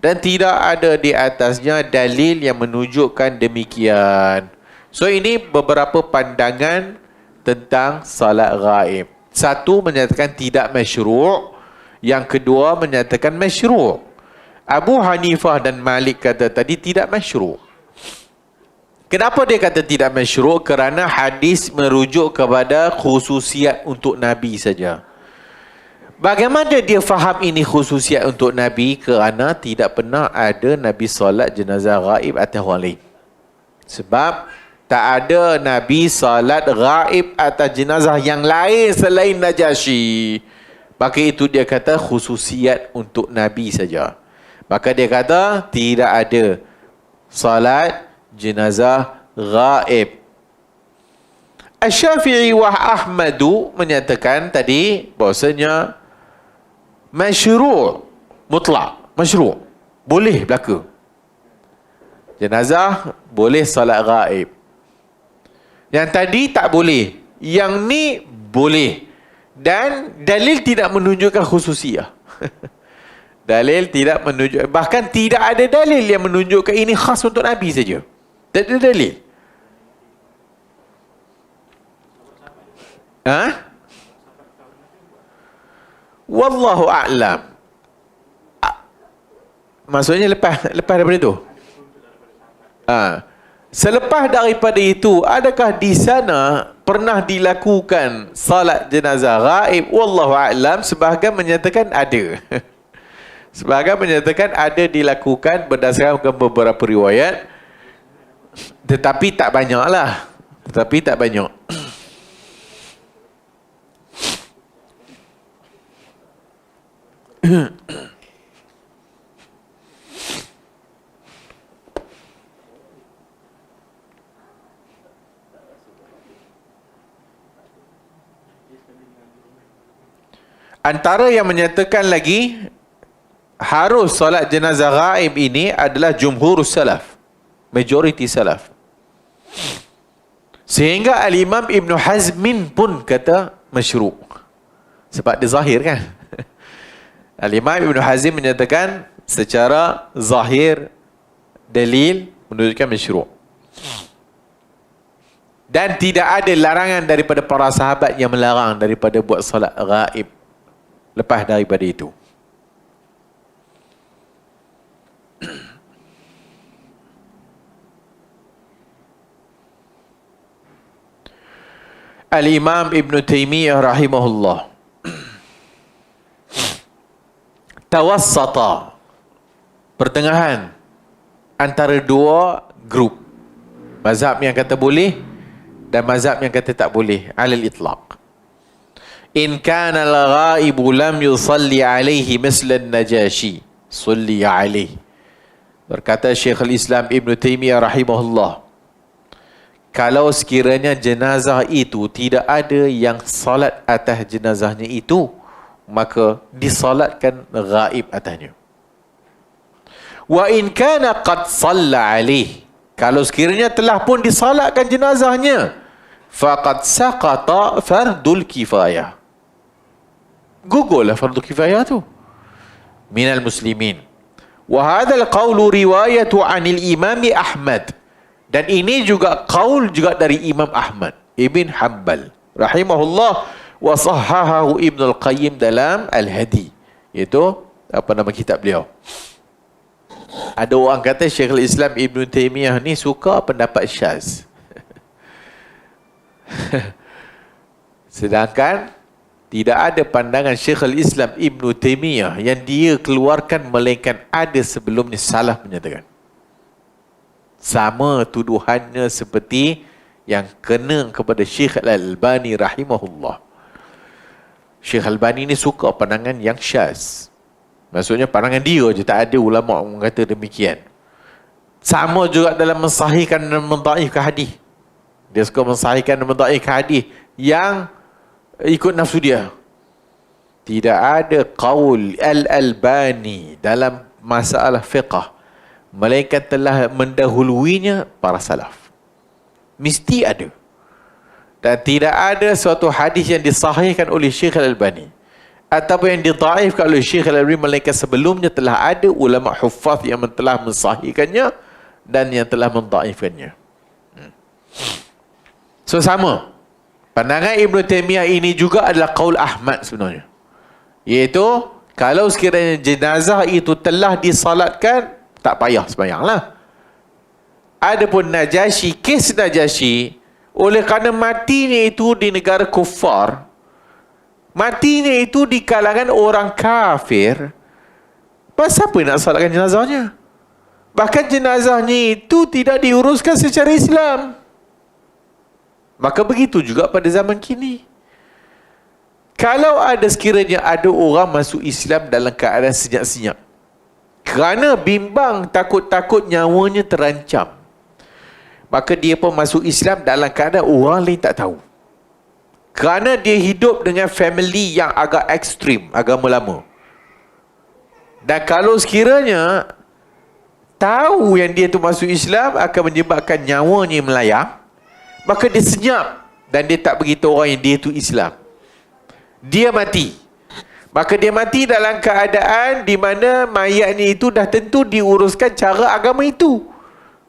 dan tidak ada di atasnya dalil yang menunjukkan demikian. So ini beberapa pandangan tentang salat ghaib. Satu menyatakan tidak masyru', yang kedua menyatakan masyru'. Abu Hanifah dan Malik kata tadi tidak masyru'. Kenapa dia kata tidak masyru'? Kerana hadis merujuk kepada khususiat untuk Nabi saja. Bagaimana dia faham ini khususiat untuk Nabi? Kerana tidak pernah ada Nabi solat jenazah ghaib atas orang lain. Sebab tak ada Nabi solat ghaib atas jenazah yang lain selain Najasyi. Maka itu dia kata khususiat untuk Nabi saja. Maka dia kata tidak ada salat jenazah ghaib. Asy-Syafi'i wa Ahmadu menyatakan tadi bahasanya masyru' mutlak, masyru', boleh berlaku. Jenazah boleh salat ghaib. Yang tadi tak boleh, yang ni boleh. Dan dalil tidak menunjukkan khususiah. Dalil tidak menunjukkan, bahkan tidak ada dalil yang menunjukkan ini khas untuk Nabi saja. Tak ada dalil. Wallahu a'lam. Maksudnya lepas daripada itu. Selepas daripada itu, adakah di sana pernah dilakukan salat jenazah ghaib? Wallahu a'lam. Sebahagian menyatakan ada. Sebahagian menyatakan ada dilakukan berdasarkan beberapa riwayat, tetapi tak banyak lah. Tetapi tak banyak. Antara yang menyatakan lagi harus solat jenazah ghaib ini adalah jumhur salaf, majoriti salaf. Sehingga Al-Imam Ibn Hazmin pun kata masyru'. Sebab dia zahir kan. Al-Imam Ibn Hazm menyatakan secara zahir dalil menunjukkan masyru'. Dan tidak ada larangan daripada para sahabat yang melarang daripada buat solat ghaib lepas daripada itu. Al-Imam Ibn Taymiyah rahimahullah tawassata, pertengahan antara dua grup, mazhab yang kata boleh dan mazhab yang kata tak boleh, alal itlaq. In kana al-ghaibu lam yusalli alaihi misla an-najashi sulli alaihi. Berkata Syekhul Islam Ibn Taymiyah rahimahullah, kalau sekiranya jenazah itu tidak ada yang salat atas jenazahnya itu, maka disalatkan ghaib atasnya. Wa in kana qad salla alaihi, kalau sekiranya telah pun disalatkan jenazahnya, faqad saqata fardul kifayah, gugurlah fardul kifayah tu minal muslimin. Wa hadzal qawlu riwayatu anil imami Ahmad, dan ini juga qaul juga dari Imam Ahmad Ibn Hanbal rahimahullah, wa sahahahu Ibn Al-Qayyim dalam Al-Hadi, iaitu apa nama kitab beliau. Ada orang kata Syekhul Islam Ibn Taymiyah ni suka pendapat syaz. Sedangkan tidak ada pandangan Syekhul Islam Ibn Taymiyah yang dia keluarkan melainkan ada sebelumnya salah menyatakan. Sama tuduhannya seperti yang kena kepada Syekh Al-Albani rahimahullah. Syekh Al-Albani ni suka pandangan yang syaz. Maksudnya pandangan dia je, tak ada ulama yang kata demikian. Sama juga dalam mensahihkan dan mendhaifkan hadis. Dia suka mensahihkan dan mendhaifkan hadis yang ikut nafsu dia. Tidak ada qaul Al-Albani dalam masalah fiqh melainkan telah mendahuluinya para salaf. Mesti ada. Dan tidak ada suatu hadis yang disahihkan oleh Syekh Al-Albani ataupun yang didhaifkan oleh Syekh Al-Albani melainkan sebelumnya telah ada ulama huffaz yang telah mensahihkannya dan yang telah mendhaifkannya. So sama. Pandangan Ibn Taymiyah ini juga adalah qaul Ahmad sebenarnya. Iaitu kalau sekiranya jenazah itu telah disalatkan, tak payah sembahyanglah. Adapun Najasyi, kes Najasyi, oleh kerana matinya itu di negara kufar, matinya itu di kalangan orang kafir, pasal apa nak salatkan jenazahnya? Bahkan jenazahnya itu tidak diuruskan secara Islam. Maka begitu juga pada zaman kini. Kalau ada sekiranya ada orang masuk Islam dalam keadaan senyap-senyap, kerana bimbang takut-takut nyawanya terancam, maka dia pun masuk Islam dalam keadaan orang lain tak tahu. Kerana dia hidup dengan family yang agak ekstrim, agama lama. Dan kalau sekiranya tahu yang dia tu masuk Islam akan menyebabkan nyawanya melayang, maka dia senyap dan dia tak beritahu orang yang dia tu Islam. Dia mati. Maka dia mati dalam keadaan di mana mayatnya itu dah tentu diuruskan cara agama itu.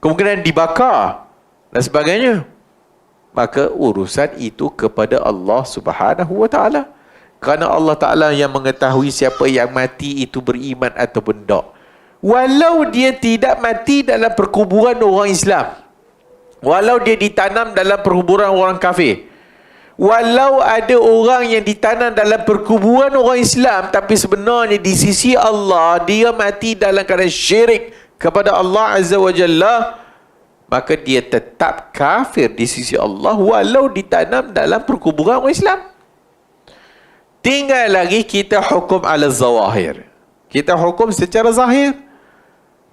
Kemungkinan dibakar dan sebagainya. Maka urusan itu kepada Allah Subhanahu wa ta'ala. Kerana Allah Ta'ala yang mengetahui siapa yang mati itu beriman ataupun tak. Walau dia tidak mati dalam perkuburan orang Islam, walau dia ditanam dalam perkuburan orang kafir, walau ada orang yang ditanam dalam perkuburan orang Islam, tapi sebenarnya di sisi Allah dia mati dalam keadaan syirik kepada Allah Azza wa Jalla, maka dia tetap kafir di sisi Allah walau ditanam dalam perkuburan orang Islam. Tinggal lagi kita hukum ala zawahir. Kita hukum secara zahir.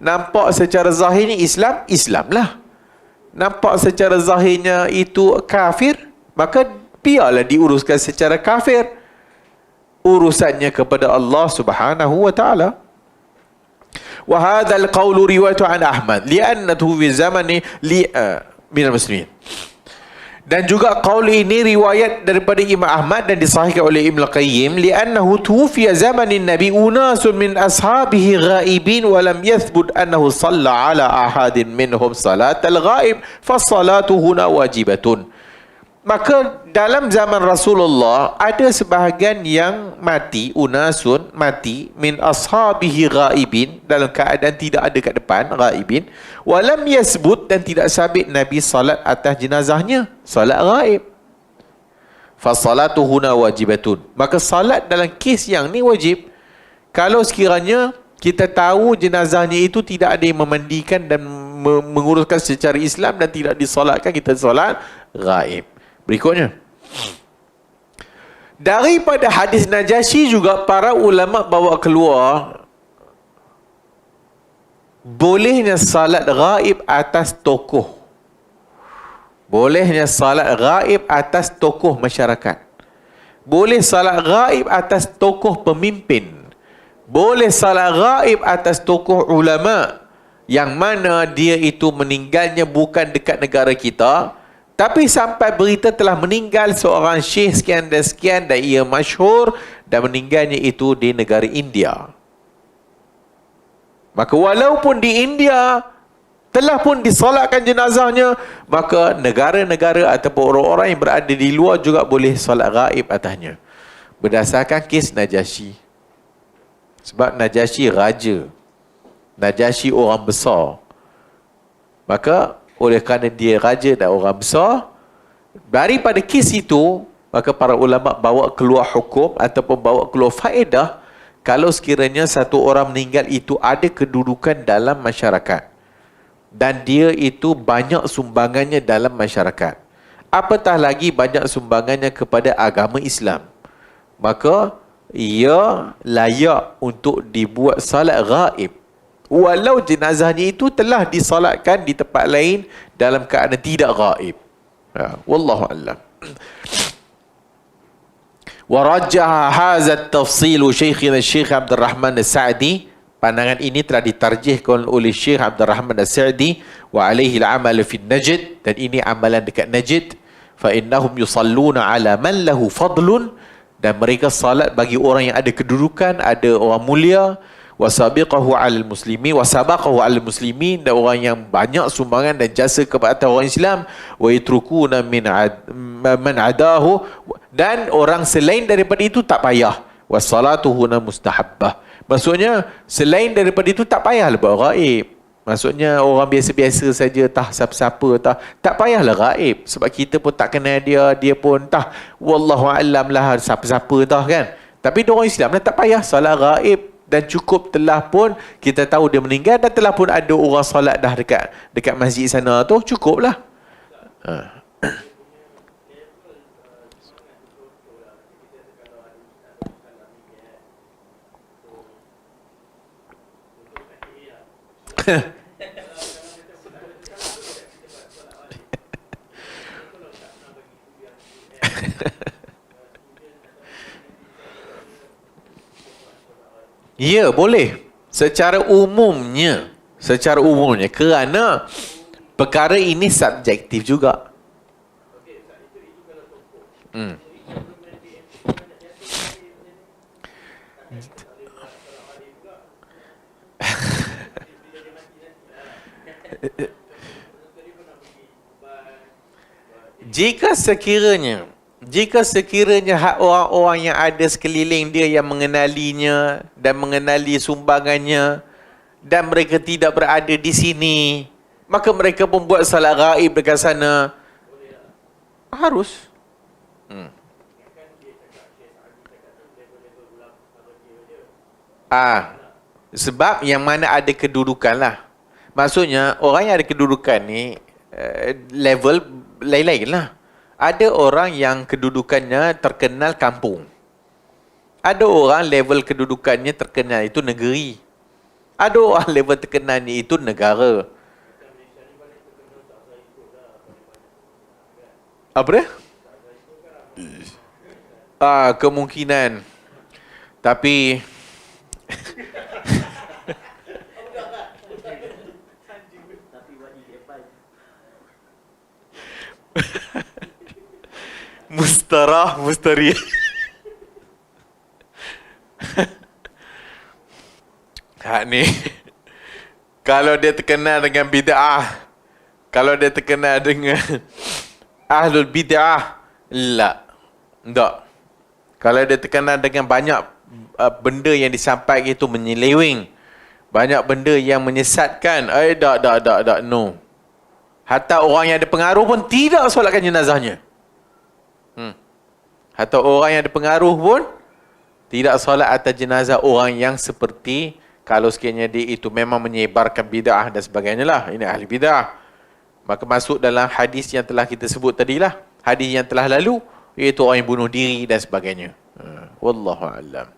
Nampak secara zahirnya Islam, Islamlah. Nampak secara zahirnya itu kafir, maka biarlah diuruskan secara kafir. Urusannya kepada Allah Subhanahu wa ta'ala. Wa hadzal qawlu riwayatu an Ahmad li'annahu fi zamani minal muslimin. Dan juga qaul ini riwayat daripada Imam Ahmad dan disahihkan oleh Ibn Al-Qayyim, li'annahu tuwfiya zamanin nabi unasun min ashabihi ghaibin wa lam yathbut annahu shalla ala ahadin minhum salatal ghaib fa salatu huna wajibatun. Maka dalam zaman Rasulullah ada sebahagian yang mati, unasun mati min ashabihi ghaibin, dalam keadaan tidak ada kat depan, ghaibin, walam yasbut, dan tidak sabit Nabi salat atas jenazahnya, salat ghaib. fasalatu huna wajibatun. Maka salat dalam kes yang ni wajib. Kalau sekiranya kita tahu jenazahnya itu tidak ada yang memandikan dan menguruskan secara Islam dan tidak disolatkan, kita solat ghaib. Berikutnya, daripada hadis Najasyi juga para ulama bawa keluar bolehnya salat ghaib atas tokoh. Bolehnya salat ghaib atas tokoh masyarakat. Boleh salat ghaib atas tokoh pemimpin. Boleh salat ghaib atas tokoh ulama yang mana dia itu meninggalnya bukan dekat negara kita, tapi sampai berita telah meninggal seorang syekh sekian dan sekian dan ia masyhur dan meninggalnya itu di negara India. Maka walaupun di India telah pun disolatkan jenazahnya, maka negara-negara ataupun orang-orang yang berada di luar juga boleh solat ghaib atasnya. Berdasarkan kes Najasyi. Sebab Najasyi raja. Najasyi orang besar. Maka oleh kerana dia raja dan orang besar, daripada kes itu, maka para ulama bawa keluar hukum ataupun bawa keluar faedah kalau sekiranya satu orang meninggal itu ada kedudukan dalam masyarakat dan dia itu banyak sumbangannya dalam masyarakat, apatah lagi banyak sumbangannya kepada agama Islam, maka ia layak untuk dibuat salat ghaib walau jenazahnya itu telah disalatkan di tempat lain dalam keadaan tidak ghaib. Wallahu a'lam. Wa rajjaha hadha at-tafsil Syekhina Syekh Abdul Rahman As-Sa'di. Pandangan ini telah ditarjihkan oleh Syekh Abdul Rahman As-Sa'di wa alaihi al-amal fi Najd, dan ini amalan dekat Najd. Fa innahum yusalluna ala man lahu fadlun, dan mereka salat bagi orang yang ada kedudukan, ada orang mulia, wasabiqahu 'alal muslimin, wasabaqahu 'alal muslimin, dan orang yang banyak sumbangan dan jasa kepada orang Islam, wa yatrukuna man adahu, dan orang selain daripada itu tak payah. Wassalatu huna mustahabbah. Maksudnya selain daripada itu tak payahlah buat ghaib. Maksudnya orang biasa-biasa saja, tah siapa-siapa, tak payahlah ghaib. Sebab kita pun tak kenal dia, dia pun wallahu a'lam lah siapa-siapa kan. Tapi orang Islam tak payah salat ghaib, dan cukup telah pun kita tahu dia meninggal dan telah pun ada orang salat dah dekat masjid sana tu, cukuplah. Ya, boleh. Secara umumnya kerana perkara ini subjektif juga. Jika sekiranya hak orang-orang yang ada sekeliling dia yang mengenalinya dan mengenali sumbangannya dan mereka tidak berada di sini, maka mereka pun buat salat ghaib dekat sana. Harus. Sebab yang mana ada kedudukan lah. Maksudnya orang yang ada kedudukan ni level lain-lain lah. Ada orang yang kedudukannya terkenal kampung. Ada orang level kedudukannya terkenal itu negeri. Ada orang level terkenalnya itu negara. Apa dia? Kemungkinan. Tapi mustari. Hak ni kalau dia terkenal dengan bid'ah, kalau dia terkenal dengan ahlul bid'ah, tak. Kalau dia terkenal dengan banyak benda yang disampaikan itu menyeleweng, banyak benda yang menyesatkan, tak, no. Hatta orang yang ada pengaruh pun tidak solatkan jenazahnya. Atau orang yang ada pengaruh pun tidak solat atas jenazah orang yang seperti kalau sekiranya dia itu memang menyebarkan bid'ah dan sebagainya lah. Ini ahli bid'ah. Maka masuk dalam hadis yang telah kita sebut tadilah. Hadis yang telah lalu, iaitu orang yang bunuh diri dan sebagainya. Wallahu a'lam.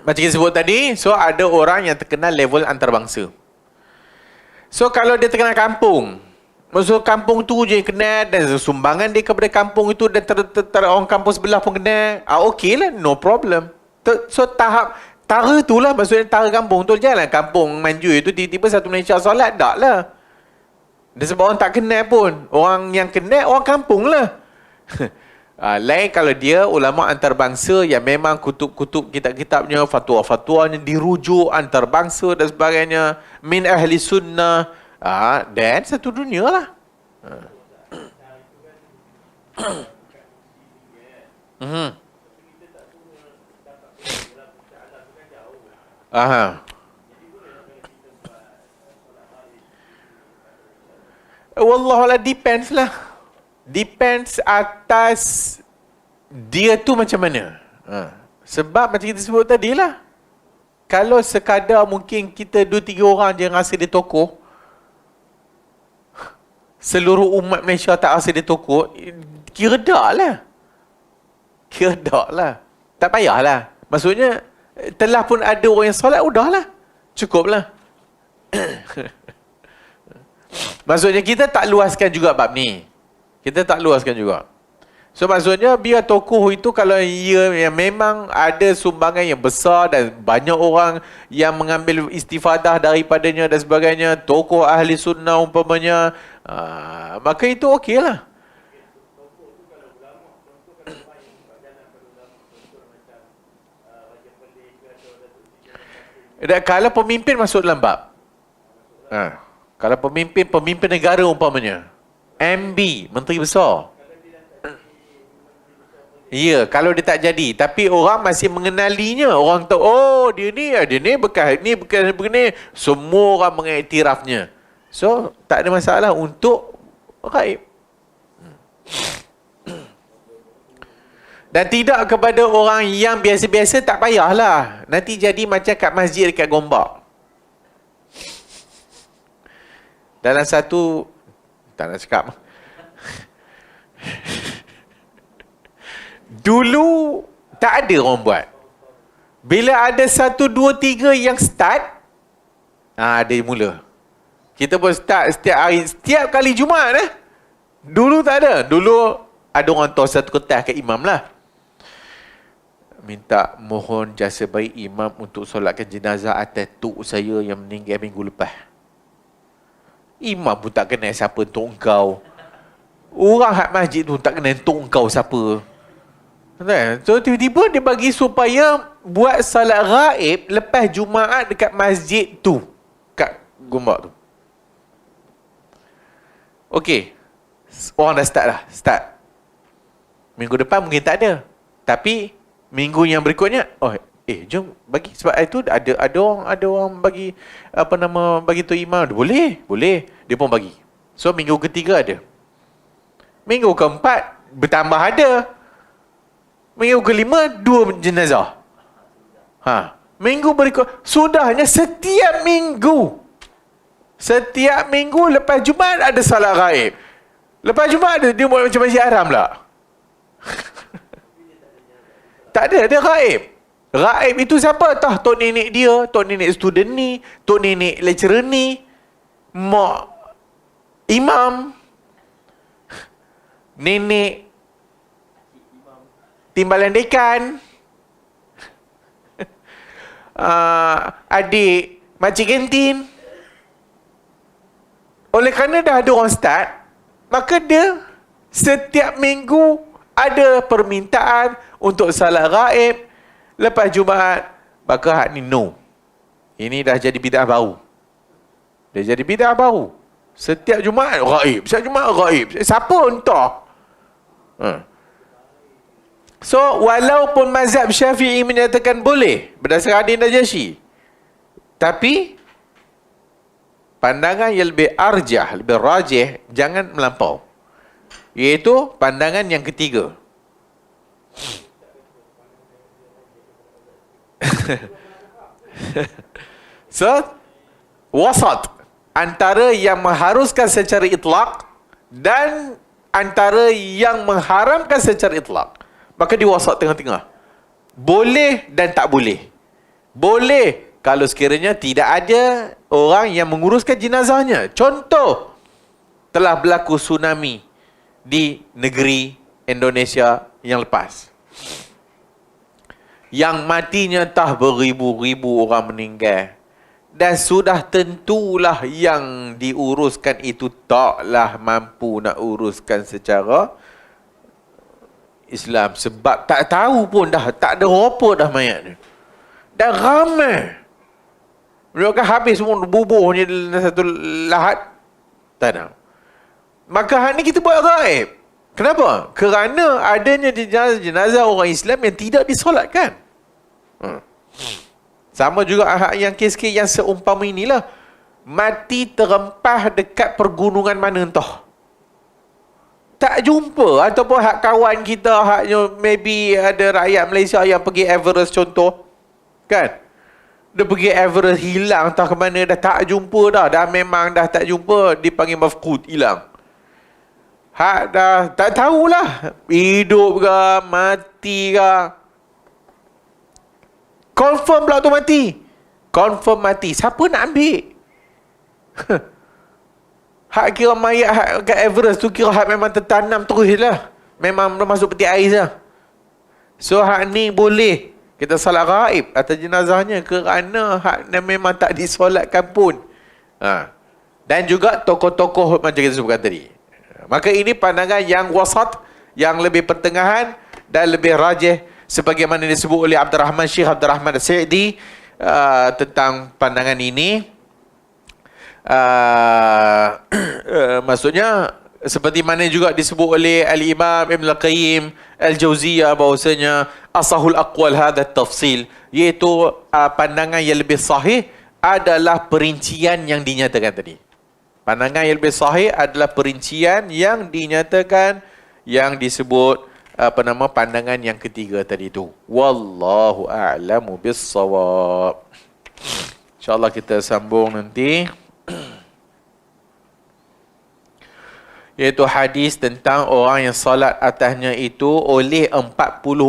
Macam kita sebut tadi, so ada orang yang terkenal level antarabangsa. So kalau dia terkenal kampung, maksud kampung tu je yang kenal dan sumbangan dia kepada kampung itu dan orang kampung sebelah pun kenal, okey lah, no problem. So tahap tara tu lah, maksudnya tara kampung tu, jangan kampung Manjui itu tiba-tiba satu Malaysia solat, tak lah. Dan sebab orang tak kenal pun, orang yang kenal orang kampung lah. Lain kalau dia ulama antarabangsa yang memang kutub-kutub kitab-kitabnya, fatwa-fatwanya dirujuk antarabangsa dan sebagainya, min ahli sunnah, dan satu dunia lah. Wallahualam, depends lah. Depends atas dia tu macam mana. Sebab macam kita sebut tadi lah, kalau sekadar mungkin kita 2-3 orang je rasa dia tokoh, seluruh umat Malaysia tak rasa dia tokoh, kira dak lah. Kira dak lah. Tak payahlah. Maksudnya, telah pun ada orang yang solat, udahlah. Cukuplah. Maksudnya kita tak luaskan juga bab ni. Kita tak luaskan juga. So maksudnya biar tokoh itu kalau ia yang memang ada sumbangan yang besar dan banyak orang yang mengambil istifadah daripadanya dan sebagainya, tokoh ahli sunnah umpamanya, maka itu okey lah. Dan kalau pemimpin masuk dalam bab. Kalau pemimpin negara umpamanya, MB, Menteri Besar. Ya, kalau dia tak jadi, tapi orang masih mengenalinya, orang tahu, oh dia ni bekas ni, semua orang mengiktirafnya. So, tak ada masalah untuk gaib. Dan tidak kepada orang yang biasa-biasa, tak payahlah. Nanti jadi macam kat masjid dekat Gombak. Dalam satu, tak nak cakap. Dulu tak ada orang buat. Bila ada 1, 2, 3 yang start, dia mula. Kita pun start setiap hari, setiap kali Jumaat. Dulu tak ada. Dulu ada orang tahu satu kertas kat imam lah. Minta mohon jasa baik imam untuk solatkan jenazah atas tok saya yang meninggal minggu lepas. Imam pun tak kenal siapa tok engkau. Orang hak masjid tu tak kenal tok engkau siapa. So tiba-tiba dia bagi supaya buat salat ghaib lepas Jumaat dekat masjid tu, kat Gombak tu. Okey, orang dah start lah. Minggu depan mungkin tak ada, tapi minggu yang berikutnya, jom bagi. Sebab itu ada orang bagi bagi tu imam. Boleh dia pun bagi. So minggu ketiga ada, minggu keempat bertambah ada, minggu kelima 2 jenazah. Minggu berikut, sudahnya setiap minggu lepas Jumaat ada salat ghaib. Lepas Jumaat dia buat macam Masjid Haram lah. Tak ada ghaib. Ghaib itu siapa? Tok nenek dia, tok nenek student ni, tok nenek lecturer ni, mak imam, nenek timbalan dekan, adik makcik kantin. Oleh kerana dah ada orang start, maka dia setiap minggu ada permintaan untuk salat ghaib lepas Jumaat. Maka hak ni no. Ini dah jadi bid'ah baru. Setiap Jumaat ghaib, siapa entah. So, walaupun mazhab Syafi'i menyatakan boleh berdasarkan hadis Najasyi, tapi pandangan yang lebih arjah, lebih rajih, jangan melampau, iaitu pandangan yang ketiga. So, wasat antara yang mengharuskan secara itlaq dan antara yang mengharamkan secara itlaq. Maka dia wasat tengah-tengah. Boleh dan tak boleh. Boleh kalau sekiranya tidak ada orang yang menguruskan jenazahnya. Contoh, telah berlaku tsunami di negeri Indonesia yang lepas. Yang matinya entah beribu-ribu orang meninggal. Dan sudah tentulah yang diuruskan itu taklah mampu nak uruskan secara Islam. Sebab tak tahu pun dah, tak ada rupa dah mayat ni. Dan ramai. Mereka habis semua bubuhnya dalam satu lahat. Tak ada. Maka hari ni kita buat gaib. Kenapa? Kerana adanya jenazah orang Islam yang tidak disolatkan. Sama juga yang kes-kes yang seumpama inilah. Mati terempah dekat pergunungan mana entah. Tak jumpa. Ataupun hak kawan kita, haknya maybe ada rakyat Malaysia yang pergi Everest contoh. Kan? Dia pergi Everest hilang entah ke mana, dah tak jumpa dah. Dah memang dah tak jumpa, dipanggil mafqud, hilang. Hak dah tak tahulah. Hidup ke, mati ke. Confirm pula tu mati. Confirm mati. Siapa nak ambil? Hak kira mayat hak kat Everest tu kira hak memang tertanam terus lah. Memang masuk peti ais lah. So hak ni boleh kita salat gaib atas jenazahnya kerana hak ni memang tak disolatkan pun. Dan juga tokoh-tokoh macam kita sebutkan tadi. Maka ini pandangan yang wasat, yang lebih pertengahan dan lebih rajih sebagaimana disebut oleh Syekh Abdul Rahman As-Sa'di tentang pandangan ini. Maksudnya seperti mana juga disebut oleh Al-Imam Ibn Al-Qayyim Al-Jauziyah bahawasanya asahul aqwal hadha tafsil, iaitu pandangan yang lebih sahih adalah perincian yang dinyatakan tadi. Pandangan yang lebih sahih adalah perincian yang dinyatakan, yang disebut pandangan yang ketiga tadi tu. Wallahu a'lamu bis-shawab. InsyaAllah kita sambung nanti. Iaitu hadis tentang orang yang salat atasnya itu oleh 40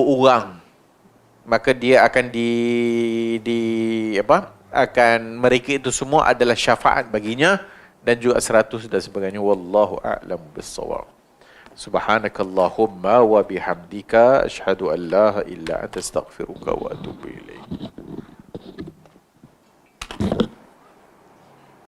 orang. Maka dia akan akan mereka itu semua adalah syafaat baginya dan juga 100 dan sebagainya. Wallahu a'lam bis-shawab. Subhanakallahumma wa bihamdika asyhadu an la ilaha illa anta astaghfiruka wa atubu ilaik.